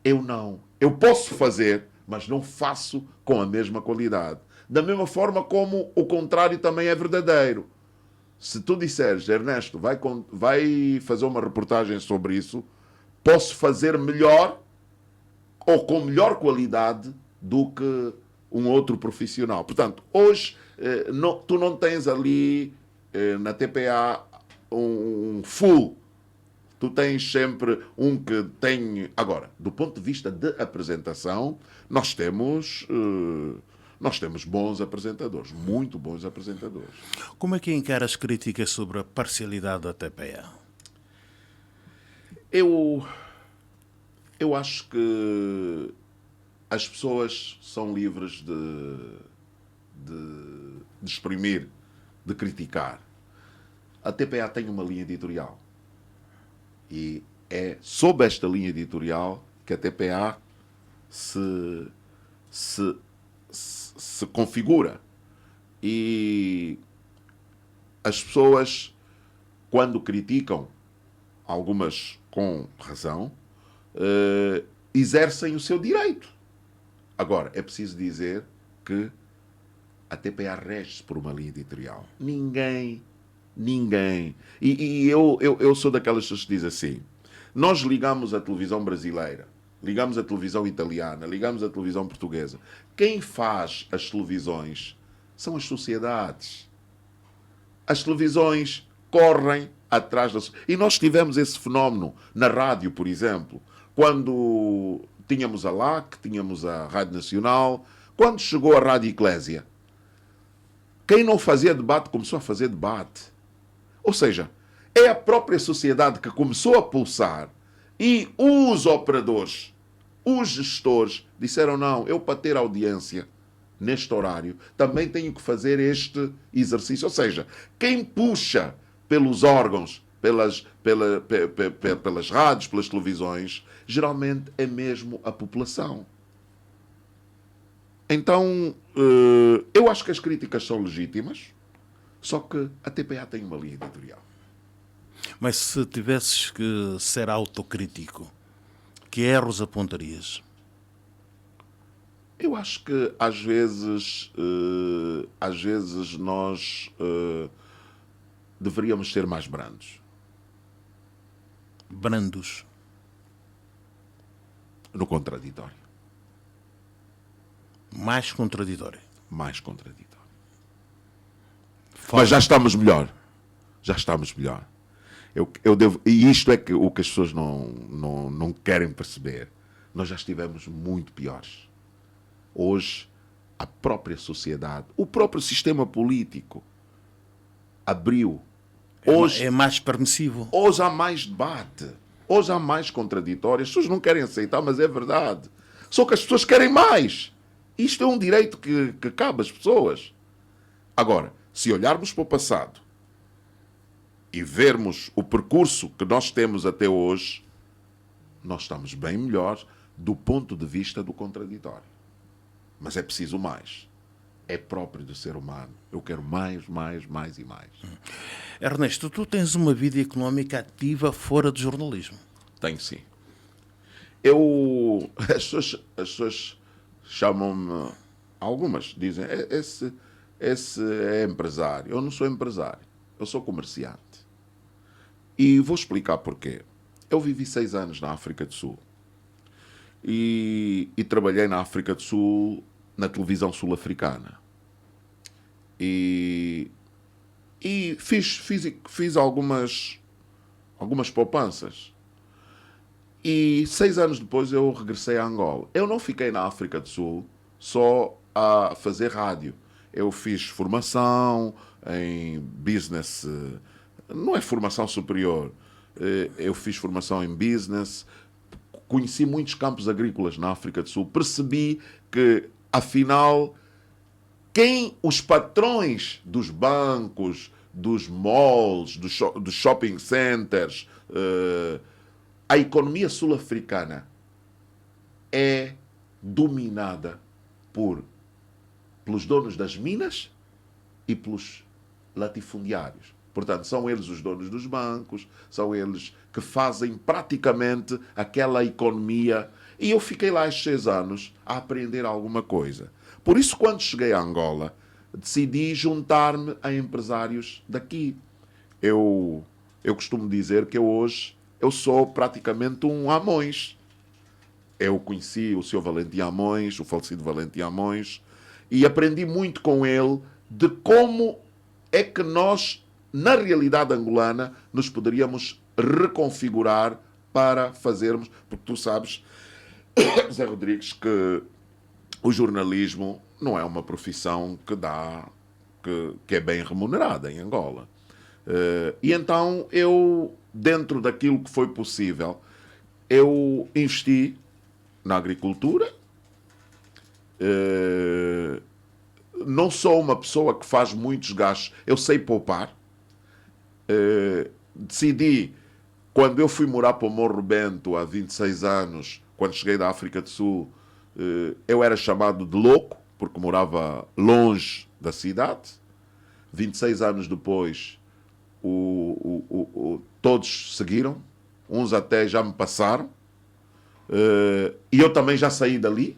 Eu não. Eu posso fazer, mas não faço com a mesma qualidade. Da mesma forma como o contrário também é verdadeiro. Se tu disseres, Ernesto, vai fazer uma reportagem sobre isso, posso fazer melhor ou com melhor qualidade do que um outro profissional. Portanto, hoje tu não tens ali na TPA um full. Tu tens sempre um que tem... Agora, do ponto de vista de apresentação, nós temos bons apresentadores, muito bons apresentadores. Como é que encara as críticas sobre a parcialidade da TPA? Eu acho que as pessoas são livres de exprimir, de criticar. A TPA tem uma linha editorial. E é sob esta linha editorial que a TPA se configura. E as pessoas, quando criticam, algumas com razão, exercem o seu direito. Agora, é preciso dizer que a TPA rege-se por uma linha editorial. Ninguém. E eu sou daquelas pessoas que dizem assim: nós ligamos a televisão brasileira, ligamos a televisão italiana, ligamos a televisão portuguesa. Quem faz as televisões são as sociedades. As televisões correm atrás das... E nós tivemos esse fenómeno na rádio, por exemplo, quando tínhamos a LAC, tínhamos a Rádio Nacional, quando chegou a Rádio Eclésia. Quem não fazia debate começou a fazer debate. Ou seja, é a própria sociedade que começou a pulsar e os operadores, os gestores, disseram: não, eu para ter audiência neste horário também tenho que fazer este exercício. Ou seja, quem puxa pelos órgãos, pelas rádios, pelas televisões, geralmente é mesmo a população. Então, eu acho que as críticas são legítimas, só que a TPA tem uma linha editorial. Mas se tivesses que ser autocrítico, que erros apontarias? Eu acho que às vezes nós deveríamos ser mais brandos. Brandos. No contraditório. Mais contraditório. Mais contraditório. Mas já estamos melhor. Já estamos melhor. E isto é que o que as pessoas não querem perceber. Nós já estivemos muito piores. Hoje, a própria sociedade, o próprio sistema político abriu. Hoje, É mais permissivo. hoje há mais debate. Hoje há mais contraditório. As pessoas não querem aceitar, mas é verdade. Só que as pessoas querem mais. Isto é um direito que cabe às pessoas. Agora, se olharmos para o passado e vermos o percurso que nós temos até hoje, nós estamos bem melhores do ponto de vista do contraditório. Mas é preciso mais. É próprio do ser humano. Eu quero mais, mais, mais e mais. Ernesto, tu tens uma vida económica ativa fora do jornalismo. Tenho sim. As pessoas chamam-me, algumas dizem, esse é empresário. Eu não sou empresário. Eu sou comerciante. E vou explicar porquê. Eu vivi 6 anos na África do Sul. E trabalhei na África do Sul na televisão sul-africana. E fiz algumas poupanças. E 6 anos depois eu regressei a Angola. Eu não fiquei na África do Sul só a fazer rádio. Eu fiz formação em business, não é formação superior. Eu fiz formação em business, conheci muitos campos agrícolas na África do Sul. Percebi que, afinal, os patrões dos bancos, dos malls, dos shopping centers, a economia sul-africana é dominada pelos donos das minas e pelos latifundiários. Portanto, são eles os donos dos bancos, são eles que fazem praticamente aquela economia. E eu fiquei lá estes 6 anos a aprender alguma coisa. Por isso, quando cheguei a Angola, decidi juntar-me a empresários daqui. Eu costumo dizer que hoje eu sou praticamente um Amões. Eu conheci o Sr. Valentim Amões, o falecido Valentim Amões, e aprendi muito com ele de como é que nós, na realidade angolana, nos poderíamos reconfigurar para fazermos, porque tu sabes, Zé Rodrigues, que o jornalismo não é uma profissão que é bem remunerada em Angola. E então eu, dentro daquilo que foi possível, eu investi na agricultura. Não sou uma pessoa que faz muitos gastos, eu sei poupar. Decidi, quando eu fui morar para o Morro Bento há 26 anos, quando cheguei da África do Sul, eu era chamado de louco, porque morava longe da cidade. 26 anos depois, todos seguiram, uns até já me passaram, e eu também já saí dali,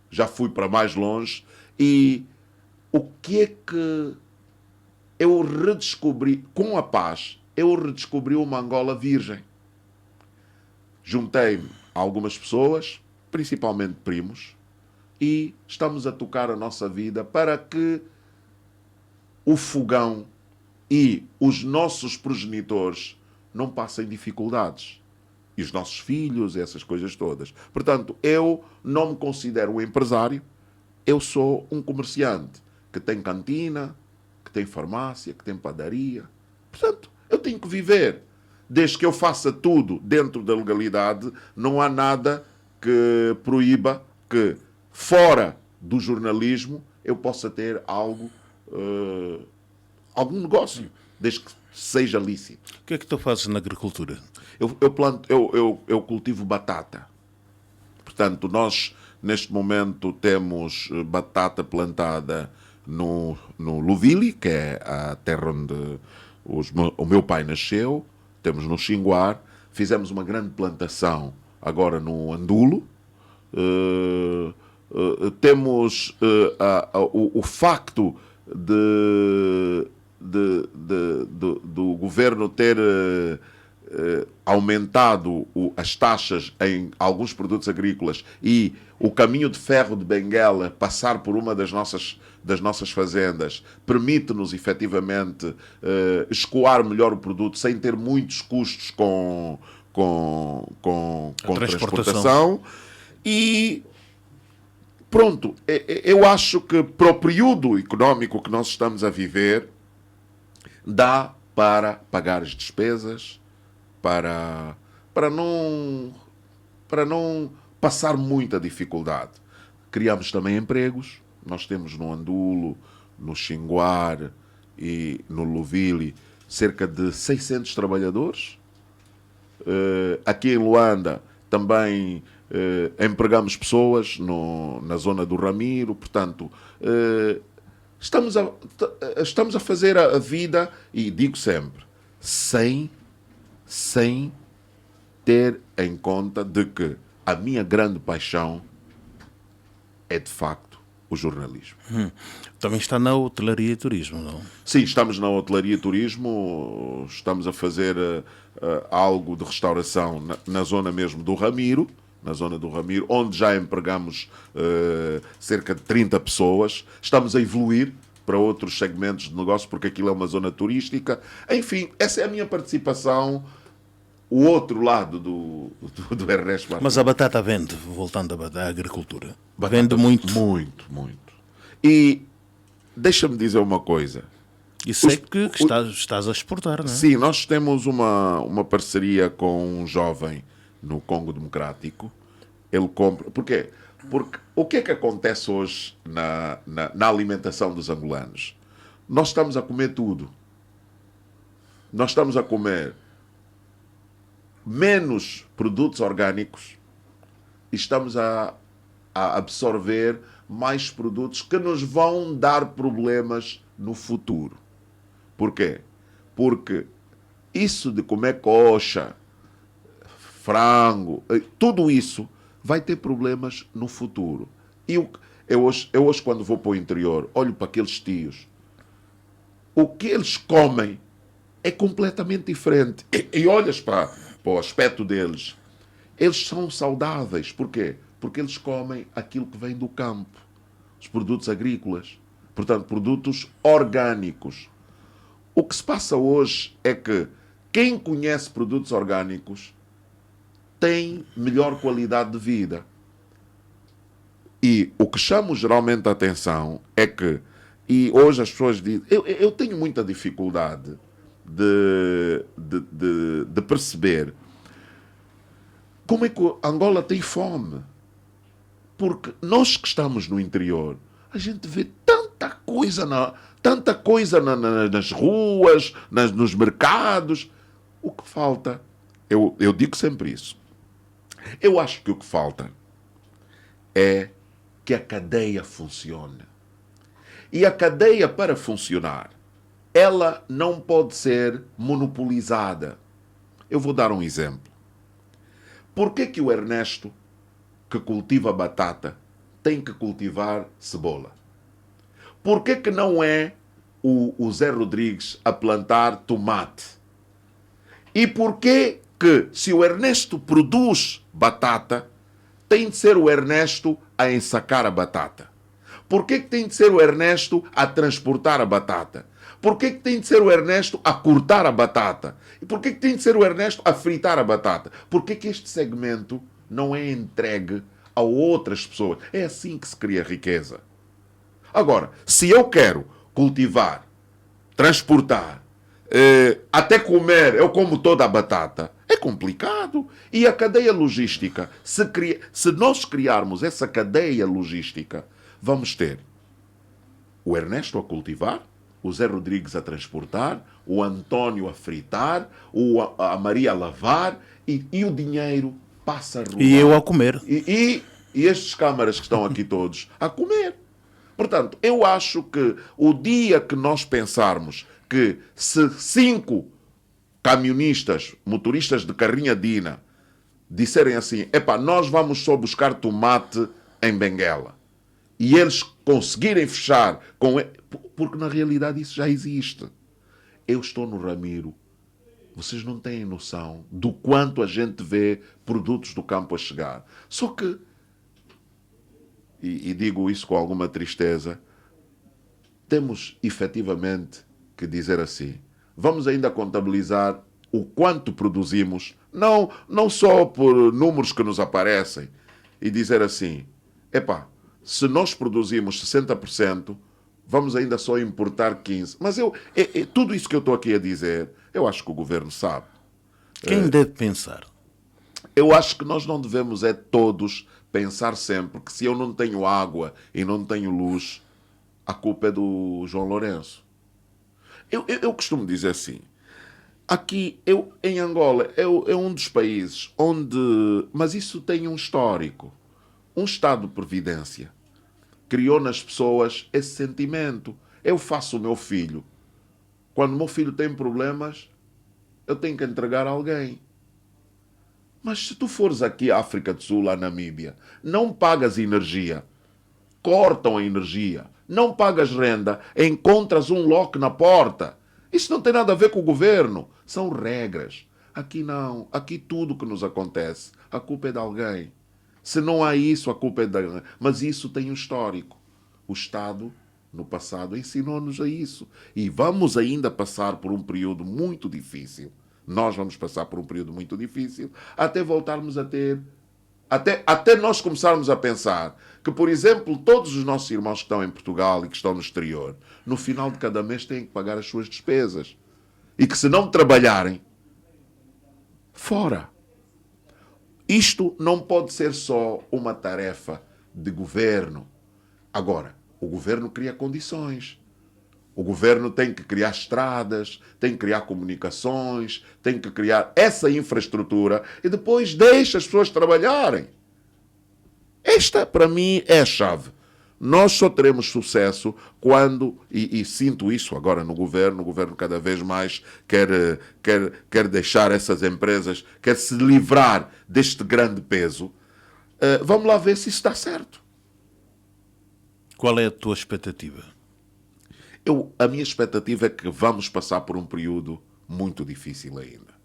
já fui para mais longe. E o que é que eu redescobri? Com a paz, eu redescobri uma Angola virgem. Juntei-me a algumas pessoas, principalmente primos, e estamos a tocar a nossa vida para que o fogão e os nossos progenitores não passem dificuldades. E os nossos filhos, essas coisas todas. Portanto, eu não me considero um empresário, eu sou um comerciante que tem cantina, que tem farmácia, que tem padaria. Portanto, eu tenho que viver. Desde que eu faça tudo dentro da legalidade, não há nada que proíba que, fora do jornalismo, eu possa ter algum negócio, desde que seja lícito. O que é que tu fazes na agricultura? Eu cultivo batata. Portanto, nós, neste momento, temos batata plantada no Luvili, que é a terra onde o meu pai nasceu. Temos no Xinguar. Fizemos uma grande plantação agora no Andulo. Temos o facto de do governo ter aumentado as taxas em alguns produtos agrícolas e o caminho de ferro de Benguela passar por uma das nossas fazendas permite-nos efetivamente escoar melhor o produto sem ter muitos custos com transportação. E pronto, eu acho que para o período económico que nós estamos a viver dá para pagar as despesas, para não passar muita dificuldade. Criamos também empregos. Nós temos no Andulo, no Xinguar e no Louvile cerca de 600 trabalhadores. Aqui em Luanda também empregamos pessoas na zona do Ramiro. Portanto, estamos a fazer a vida, e digo sempre, sem ter em conta de que a minha grande paixão é de facto o jornalismo. Também está na hotelaria e turismo, não? Sim, estamos na hotelaria e turismo, estamos a fazer algo de restauração na zona mesmo do Ramiro, onde já empregamos cerca de 30 pessoas. Estamos a evoluir para outros segmentos de negócio, porque aquilo é uma zona turística. Enfim, essa é a minha participação. O outro lado do Ernesto Martins. Mas a batata vende, voltando à agricultura. Batata vende muito. Muito. E deixa-me dizer uma coisa. E sei que estás a exportar, não é? Sim, nós temos uma parceria com um jovem no Congo Democrático. Ele compra... Porquê? Porque o que é que acontece hoje na alimentação dos angolanos? Nós estamos a comer tudo. Nós estamos a comer menos produtos orgânicos e estamos a absorver mais produtos que nos vão dar problemas no futuro. Porquê? Porque isso de comer coxa, frango, tudo isso vai ter problemas no futuro. E eu hoje, quando vou para o interior, olho para aqueles tios. O que eles comem é completamente diferente. E olhas para o aspecto deles. Eles são saudáveis. Porquê? Porque eles comem aquilo que vem do campo. Os produtos agrícolas. Portanto, produtos orgânicos. O que se passa hoje é que quem conhece produtos orgânicos tem melhor qualidade de vida. E o que chamo geralmente a atenção é que, e hoje as pessoas dizem, eu tenho muita dificuldade de perceber como é que Angola tem fome. Porque nós que estamos no interior, a gente vê tanta coisa nas ruas, nos mercados. O que falta, eu digo sempre isso, eu acho que o que falta é que a cadeia funcione. E a cadeia, para funcionar, ela não pode ser monopolizada. Eu vou dar um exemplo. Por que o Ernesto, que cultiva batata, tem que cultivar cebola? Por que não é o Zé Rodrigues a plantar tomate? E por que se o Ernesto produz batata, tem de ser o Ernesto a ensacar a batata? Por que tem de ser o Ernesto a transportar a batata? Por que tem de ser o Ernesto a cortar a batata? E por que tem de ser o Ernesto a fritar a batata? Por que este segmento não é entregue a outras pessoas? É assim que se cria riqueza. Agora, se eu quero cultivar, transportar, até comer, eu como toda a batata, é complicado. E a cadeia logística, se nós criarmos essa cadeia logística, vamos ter o Ernesto a cultivar, o Zé Rodrigues a transportar, o António a fritar, a Maria a lavar, e o dinheiro passa a rolar. E eu a comer. E estes câmaras que estão aqui todos a comer. Portanto, eu acho que o dia que nós pensarmos que se 5 camionistas, motoristas de carrinha Dina, disserem assim, nós vamos só buscar tomate em Benguela, e eles conseguirem fechar com... Porque na realidade isso já existe. eu estou no Ramiro. Vocês não têm noção do quanto a gente vê produtos do campo a chegar. Só que, e digo isso com alguma tristeza, temos efetivamente que dizer assim, vamos ainda contabilizar o quanto produzimos, não só por números que nos aparecem, e dizer assim, epá, se nós produzimos 60%, vamos ainda só importar 15%. Mas tudo isso que eu estou aqui a dizer, eu acho que o governo sabe. Quem deve pensar? Eu acho que nós não devemos todos pensar sempre que se eu não tenho água e não tenho luz, a culpa é do João Lourenço. Eu costumo dizer assim, aqui, em Angola, é um dos países onde... Mas isso tem um histórico. Um Estado de Previdência criou nas pessoas esse sentimento. Eu faço o meu filho. Quando o meu filho tem problemas, eu tenho que entregar a alguém. Mas se tu fores aqui à África do Sul, à Namíbia, não pagas energia. Cortam a energia. Não pagas renda. Encontras um lock na porta. Isso não tem nada a ver com o governo. São regras. Aqui não. Aqui tudo que nos acontece, a culpa é de alguém. Se não há isso, a culpa é de alguém. Mas isso tem um histórico. O Estado, no passado, ensinou-nos a isso. E vamos ainda passar por um período muito difícil. Nós vamos passar por um período muito difícil até voltarmos a ter... Até nós começarmos a pensar que, por exemplo, todos os nossos irmãos que estão em Portugal e que estão no exterior, no final de cada mês têm que pagar as suas despesas. E que se não trabalharem, fora. Isto não pode ser só uma tarefa de governo. Agora, o governo cria condições. O governo tem que criar estradas, tem que criar comunicações, tem que criar essa infraestrutura e depois deixa as pessoas trabalharem. Esta, para mim, é a chave. Nós só teremos sucesso quando, e sinto isso agora no governo cada vez mais quer deixar essas empresas, quer se livrar deste grande peso. Vamos lá ver se isso está certo. Qual é a tua expectativa? A minha expectativa é que vamos passar por um período muito difícil ainda,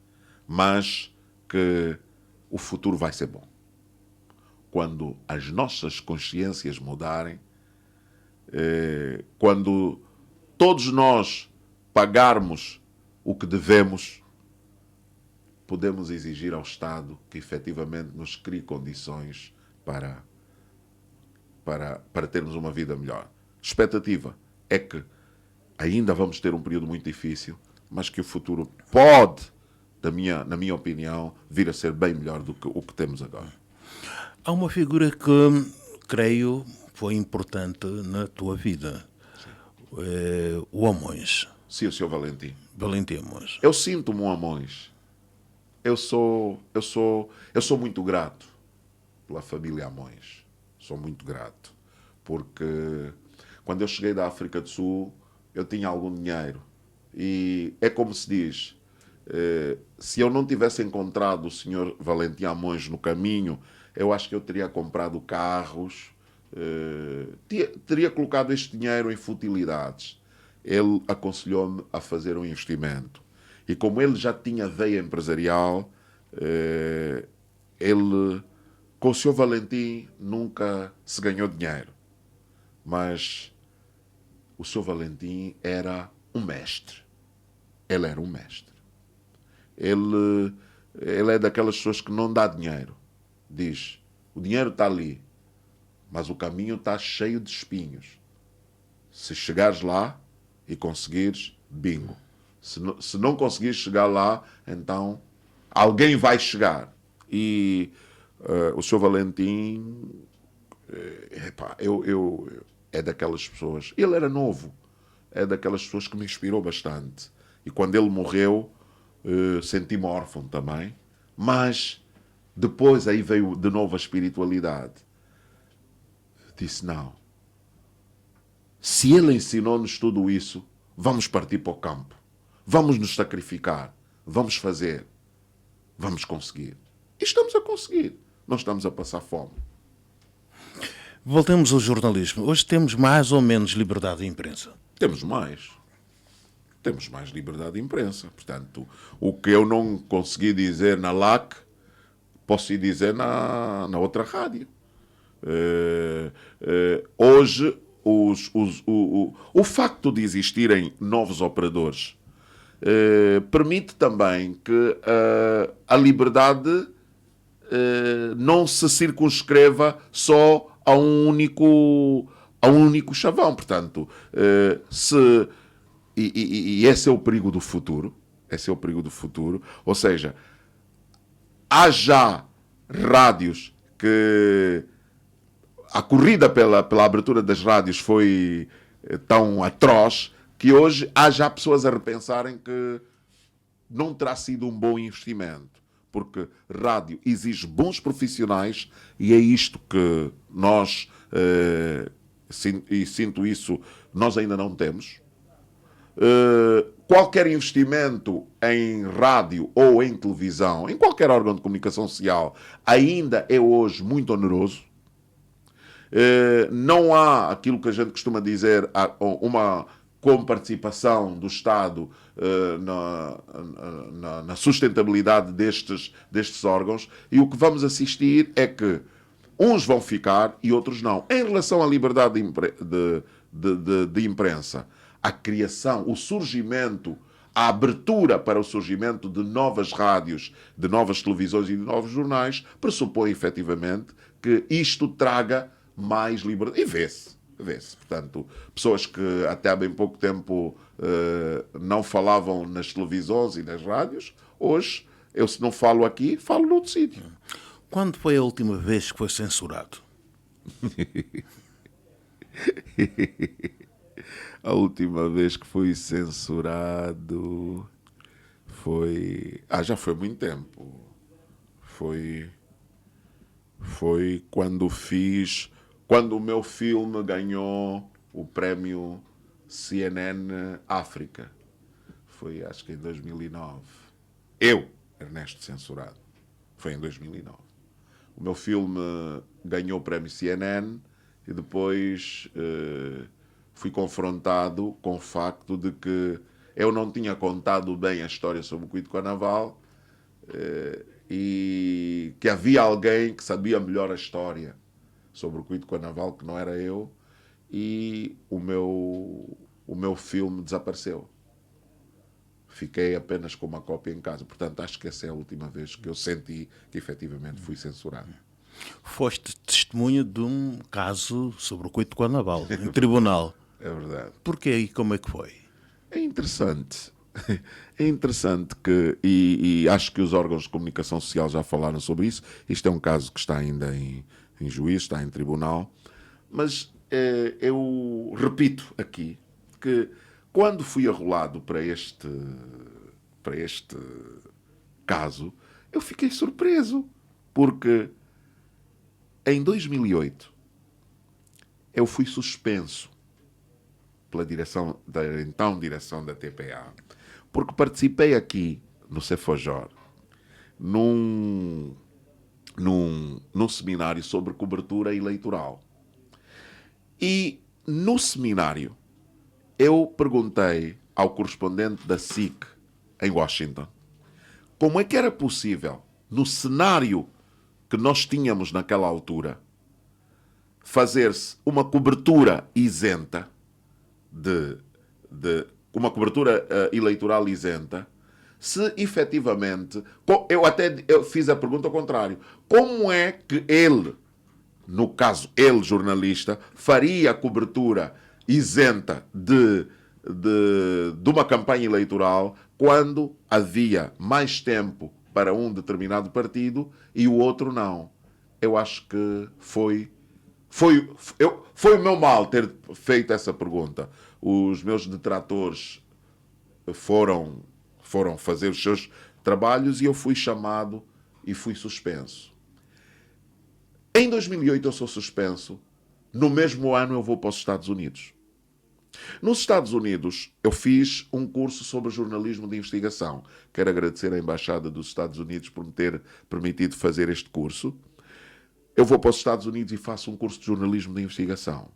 mas que o futuro vai ser bom. Quando as nossas consciências mudarem, quando todos nós pagarmos o que devemos, podemos exigir ao Estado que efetivamente nos crie condições para termos uma vida melhor. Expectativa é que ainda vamos ter um período muito difícil, mas que o futuro pode, na minha opinião, vir a ser bem melhor do que o que temos agora. Há uma figura que, creio, foi importante na tua vida. O Amões. Sim, o Sr. Valentim. Valentim Amões. Eu sinto-me um Amões. Eu sou muito grato pela família Amões. Sou muito grato. Porque quando eu cheguei da África do Sul, eu tinha algum dinheiro. E é como se diz, se eu não tivesse encontrado o Sr. Valentim Amões no caminho, eu acho que eu teria comprado carros, teria colocado este dinheiro em futilidades. Ele aconselhou-me a fazer um investimento. E como ele já tinha veia empresarial, com o Sr. Valentim nunca se ganhou dinheiro. Mas o Sr. Valentim era um mestre. Ele era um mestre. Ele é daquelas pessoas que não dá dinheiro. Diz, o dinheiro está ali, mas o caminho está cheio de espinhos. Se chegares lá e conseguires, bingo. Se não conseguires chegar lá, então alguém vai chegar. E o Sr. Valentim, é daquelas pessoas. Ele era novo. É daquelas pessoas que me inspirou bastante. E quando ele morreu, senti-me órfão também. Mas depois aí veio de novo a espiritualidade. Disse, não. Se ele ensinou-nos tudo isso, vamos partir para o campo. Vamos nos sacrificar. Vamos fazer. Vamos conseguir. E estamos a conseguir. Não estamos a passar fome. Voltemos ao jornalismo. Hoje temos mais ou menos liberdade de imprensa? Temos mais. temos mais liberdade de imprensa. Portanto, o que eu não consegui dizer na LAC, posso ir dizer na outra rádio. Hoje, o facto de existirem novos operadores permite também que a liberdade não se circunscreva só a um único chavão. Portanto, e esse é o perigo do futuro. Esse é o perigo do futuro. Ou seja, há já rádios que a corrida pela abertura das rádios foi tão atroz que hoje há já pessoas a repensarem que não terá sido um bom investimento. Porque rádio exige bons profissionais e é isto que nós, e sinto isso, nós ainda não temos. Qualquer investimento em rádio ou em televisão, em qualquer órgão de comunicação social, ainda é hoje muito oneroso. Não há aquilo que a gente costuma dizer, uma comparticipação do Estado na sustentabilidade destes órgãos, e o que vamos assistir é que uns vão ficar e outros não. Em relação à liberdade de imprensa, a criação, o surgimento, a abertura para o surgimento de novas rádios, de novas televisões e de novos jornais, pressupõe efetivamente que isto traga mais liberdade. E vê-se. Portanto, pessoas que até há bem pouco tempo não falavam nas televisões e nas rádios, hoje, eu se não falo aqui, falo noutro sítio. Quando foi a última vez que foi censurado? A última vez que fui censurado foi... já foi muito tempo. Foi quando o meu filme ganhou o prémio CNN África. Foi, acho que em 2009. Eu, Ernesto, censurado. Foi em 2009. O meu filme ganhou o prémio CNN e depois fui confrontado com o facto de que eu não tinha contado bem a história sobre o Cuito Carnaval e que havia alguém que sabia melhor a história sobre o Cuito Carnaval, que não era eu, e o meu filme desapareceu. Fiquei apenas com uma cópia em casa. Portanto, acho que essa é a última vez que eu senti que efetivamente fui censurado. Foste testemunha de um caso sobre o Cuito Carnaval, em tribunal. É verdade. Porquê e como é que foi? É interessante. É interessante que, e acho que os órgãos de comunicação social já falaram sobre isso. Isto é um caso que está ainda em juízo, está em tribunal. Mas eu repito aqui que quando fui arrolado para este caso, eu fiquei surpreso. Porque em 2008 eu fui suspenso pela direção da TPA, porque participei aqui no Cefojor num seminário sobre cobertura eleitoral. E no seminário eu perguntei ao correspondente da SIC em Washington como é que era possível, no cenário que nós tínhamos naquela altura, fazer-se uma cobertura isenta, uma cobertura eleitoral isenta, se efetivamente... Eu fiz a pergunta ao contrário. Como é que ele, no caso, ele, jornalista, faria a cobertura isenta de uma campanha eleitoral quando havia mais tempo para um determinado partido e o outro não? Eu acho que foi o meu mal ter feito essa pergunta. Os meus detratores foram fazer os seus trabalhos e eu fui chamado e fui suspenso. Em 2008 eu sou suspenso. No mesmo ano eu vou para os Estados Unidos. Nos Estados Unidos eu fiz um curso sobre jornalismo de investigação. Quero agradecer à Embaixada dos Estados Unidos por me ter permitido fazer este curso. Eu vou para os Estados Unidos e faço um curso de jornalismo de investigação.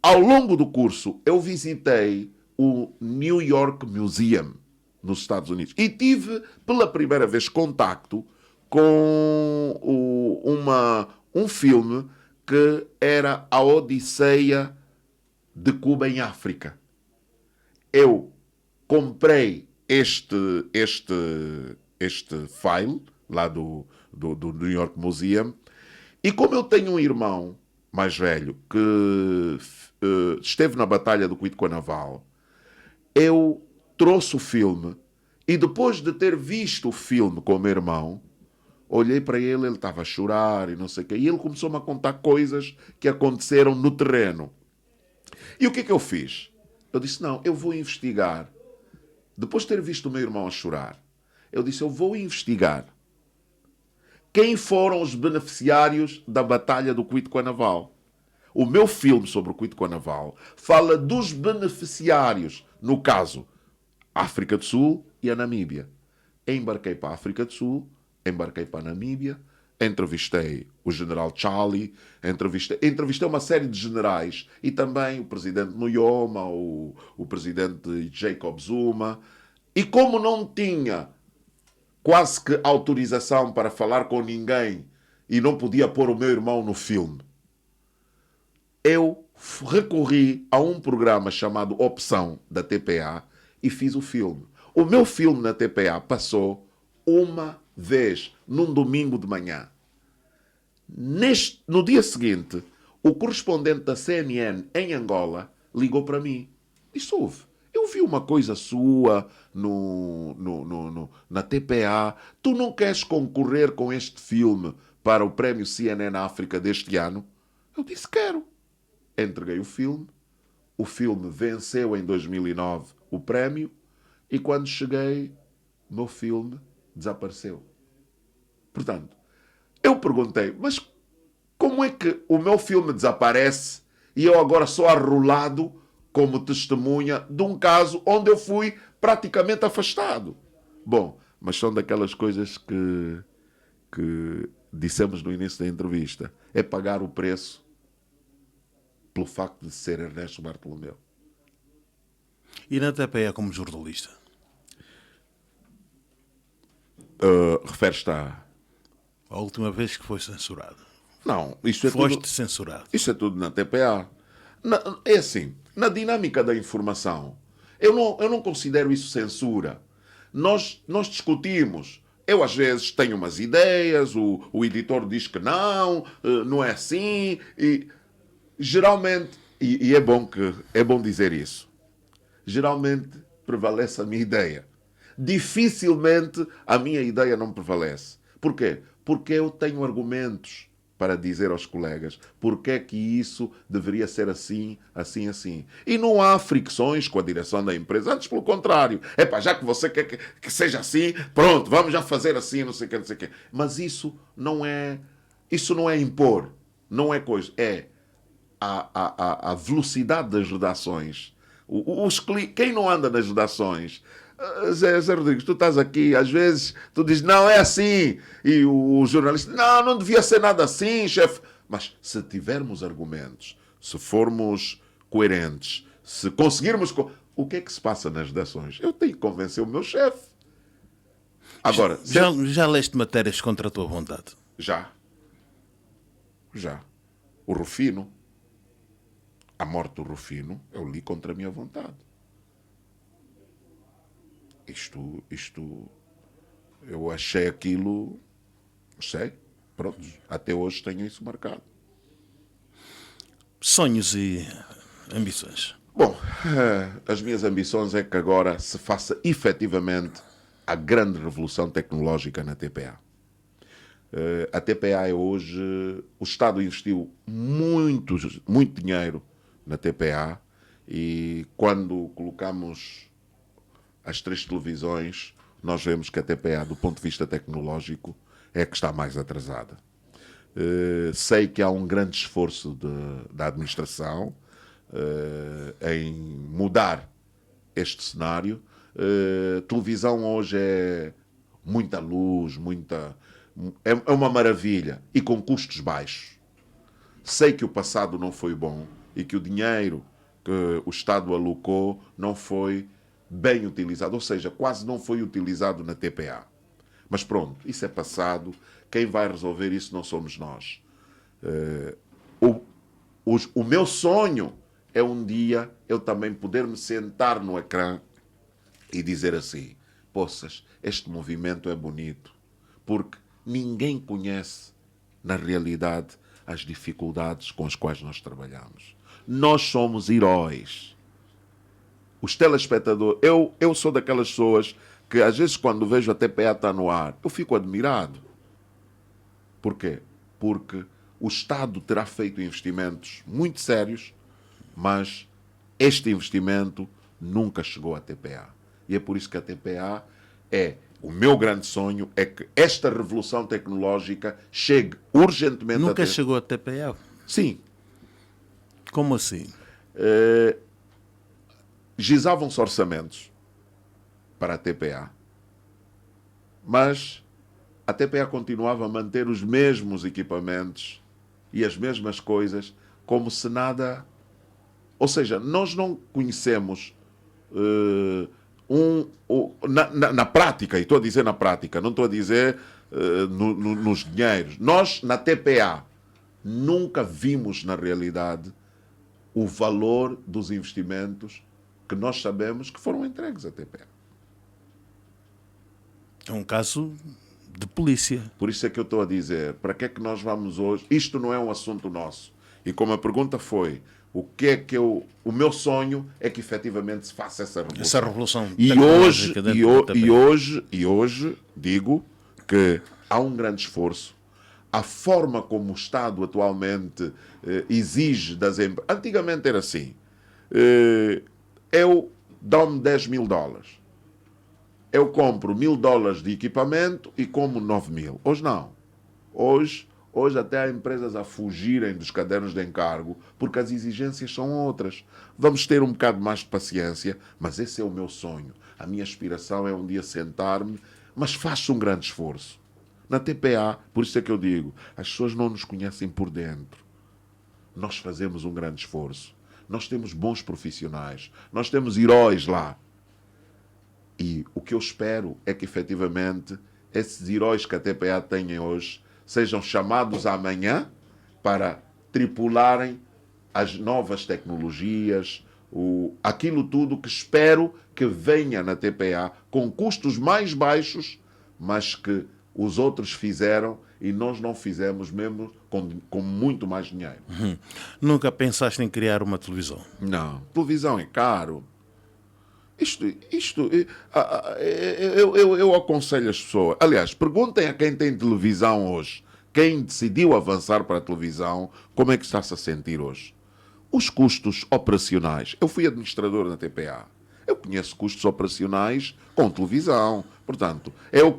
Ao longo do curso, eu visitei o New York Museum, nos Estados Unidos. E tive, pela primeira vez, contacto com um filme que era a Odisseia de Cuba em África. Eu comprei este file lá do New York Museum, e como eu tenho um irmão mais velho que esteve na Batalha do Cuitco-Naval, eu trouxe o filme, e depois de ter visto o filme com o meu irmão, olhei para ele estava a chorar e não sei o quê, e ele começou-me a contar coisas que aconteceram no terreno. E o que é que eu fiz? Eu disse, não, eu vou investigar. Depois de ter visto o meu irmão a chorar, eu disse, eu vou investigar quem foram os beneficiários da Batalha do Cuitco-Naval. O meu filme sobre o Cuitco-Naval fala dos beneficiários, no caso, África do Sul e a Namíbia. Embarquei para a África do Sul, embarquei para a Namíbia, entrevistei o general Charlie, entrevistei uma série de generais e também o presidente Nuyoma, o presidente Jacob Zuma. E como não tinha quase que autorização para falar com ninguém e não podia pôr o meu irmão no filme, eu recorri a um programa chamado Opção, da TPA, e fiz o filme. O meu filme na TPA passou uma vez, num domingo de manhã. No dia seguinte, o correspondente da CNN em Angola ligou para mim. Disse, ouve, eu vi uma coisa sua na TPA. Tu não queres concorrer com este filme para o prémio CNN África deste ano? Eu disse, quero. Entreguei o filme. O filme venceu em 2009 o prémio. E quando cheguei, o meu filme desapareceu. Portanto, eu perguntei, mas como é que o meu filme desaparece e eu agora sou arrolado como testemunha de um caso onde eu fui praticamente afastado? Bom, mas são daquelas coisas que dissemos no início da entrevista. É pagar o preço pelo facto de ser Ernesto Bartolomeu. E na TPA como jornalista? Refere-te a... A última vez que foi censurado. Não, isso é Foste tudo... censurado. Isso é tudo na TPA. É assim, na dinâmica da informação, eu não considero isso censura. Nós discutimos. Eu, às vezes, tenho umas ideias, o editor diz que não é assim, e geralmente, e é bom dizer isso, geralmente prevalece a minha ideia. Dificilmente a minha ideia não prevalece. Porquê? Porque eu tenho argumentos para dizer aos colegas porque é que isso deveria ser assim, assim, assim. E não há fricções com a direção da empresa. Antes, pelo contrário. Já que você quer que seja assim, pronto, vamos já fazer assim, não sei o que, não sei o que. Mas isso não é impor. Não é coisa. É a velocidade das redações. Quem não anda nas redações... Zé Rodrigues, tu estás aqui, às vezes tu dizes, não, é assim, e o jornalista, não devia ser nada assim, chefe. Mas se tivermos argumentos, se formos coerentes, se conseguirmos... O que é que se passa nas redações? Eu tenho que convencer o meu chefe. Agora... Já leste matérias contra a tua vontade? Já. O Rufino, a morte do Rufino, eu li contra a minha vontade. Isto, eu achei aquilo, pronto, até hoje tenho isso marcado. Sonhos e ambições? Bom, as minhas ambições é que agora se faça efetivamente a grande revolução tecnológica na TPA. A TPA é hoje, o Estado investiu muito dinheiro na TPA, e quando colocamos as 3 televisões, nós vemos que a TPA, do ponto de vista tecnológico, é que está mais atrasada. Sei que há um grande esforço da administração em mudar este cenário. Televisão hoje é muita luz, é uma maravilha e com custos baixos. Sei que o passado não foi bom e que o dinheiro que o Estado alocou não foi bem utilizado, ou seja, quase não foi utilizado na TPA. Mas pronto, isso é passado. Quem vai resolver isso não somos nós. O meu sonho é um dia eu também poder me sentar no ecrã e dizer assim: poças, este movimento é bonito, porque ninguém conhece, na realidade, as dificuldades com as quais nós trabalhamos. Nós somos heróis. Os telespectadores, eu sou daquelas pessoas que às vezes quando vejo a TPA estar no ar, eu fico admirado. Por quê? Porque o Estado terá feito investimentos muito sérios, mas este investimento nunca chegou à TPA. E é por isso que a TPA o meu grande sonho é que esta revolução tecnológica chegue urgentemente Nunca chegou à TPA? Sim. Como assim? Gizavam-se orçamentos para a TPA, mas a TPA continuava a manter os mesmos equipamentos e as mesmas coisas como se nada... Ou seja, nós não conhecemos na prática, e estou a dizer na prática, não estou a dizer nos dinheiros. Nós, na TPA, nunca vimos, na realidade, o valor dos investimentos que nós sabemos que foram entregues à TPA. É um caso de polícia. Por isso é que eu estou a dizer, para que é que nós vamos hoje... Isto não é um assunto nosso. E como a pergunta foi, o que é que o meu sonho é que efetivamente se faça essa revolução. Essa revolução E hoje digo que há um grande esforço. A forma como o Estado atualmente exige das empresas... Antigamente era assim. Eu dou-me $10.000. Eu compro $1.000 de equipamento e como 9.000. Hoje não. Hoje até há empresas a fugirem dos cadernos de encargo porque as exigências são outras. Vamos ter um bocado mais de paciência, mas esse é o meu sonho. A minha aspiração é um dia sentar-me, mas faço um grande esforço. Na TPA, por isso é que eu digo, as pessoas não nos conhecem por dentro. Nós fazemos um grande esforço. Nós temos bons profissionais. Nós temos heróis lá. E o que eu espero é que, efetivamente, esses heróis que a TPA tem hoje sejam chamados amanhã para tripularem as novas tecnologias, aquilo tudo que espero que venha na TPA com custos mais baixos, mas que os outros fizeram e nós não fizemos mesmo com muito mais dinheiro. Nunca pensaste em criar uma televisão? Não. Televisão é caro. Eu aconselho as pessoas. Aliás, perguntem a quem tem televisão hoje, quem decidiu avançar para a televisão, como é que está-se a sentir hoje. Os custos operacionais. Eu fui administrador na TPA. Eu conheço custos operacionais com televisão. Portanto, eu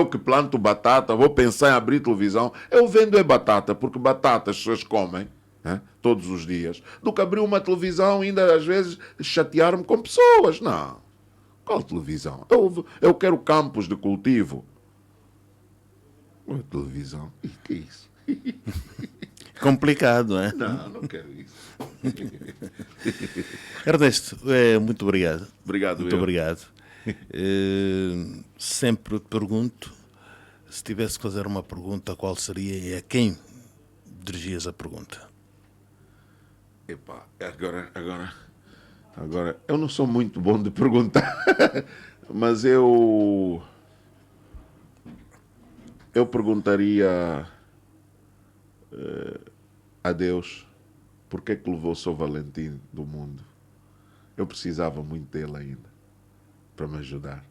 que planto batata, vou pensar em abrir televisão, eu vendo batata, porque batata as pessoas comem, né, todos os dias, do que abrir uma televisão e ainda às vezes chatear-me com pessoas. Não. Qual televisão? Eu quero campos de cultivo. Televisão? E que é isso? Complicado, não é? Não quero isso. Ernesto, muito obrigado. Muito obrigado. Sempre te pergunto, se tivesse que fazer uma pergunta, qual seria e a quem dirigias a pergunta? Epá, agora, eu não sou muito bom de perguntar, mas eu perguntaria a Deus porque é que levou o São Valentim do mundo. Eu precisava muito dele ainda para me ajudar.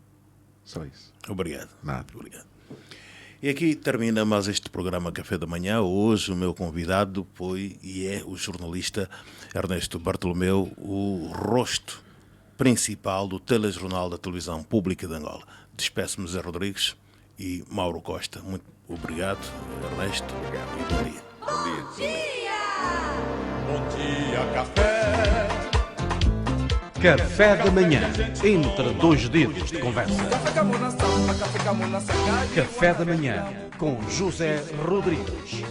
Só isso. Obrigado. Nada. Obrigado. E aqui termina mais este programa Café da Manhã. Hoje o meu convidado foi e é o jornalista Ernesto Bartolomeu, o rosto principal do telejornal da televisão pública de Angola. Despeço-me Zé Rodrigues e Mauro Costa. Muito obrigado, Ernesto. Obrigado. E bom dia. Bom dia. Bom dia, café. Café da Manhã, entre dois dedos de conversa. Café da Manhã, com José Rodrigues.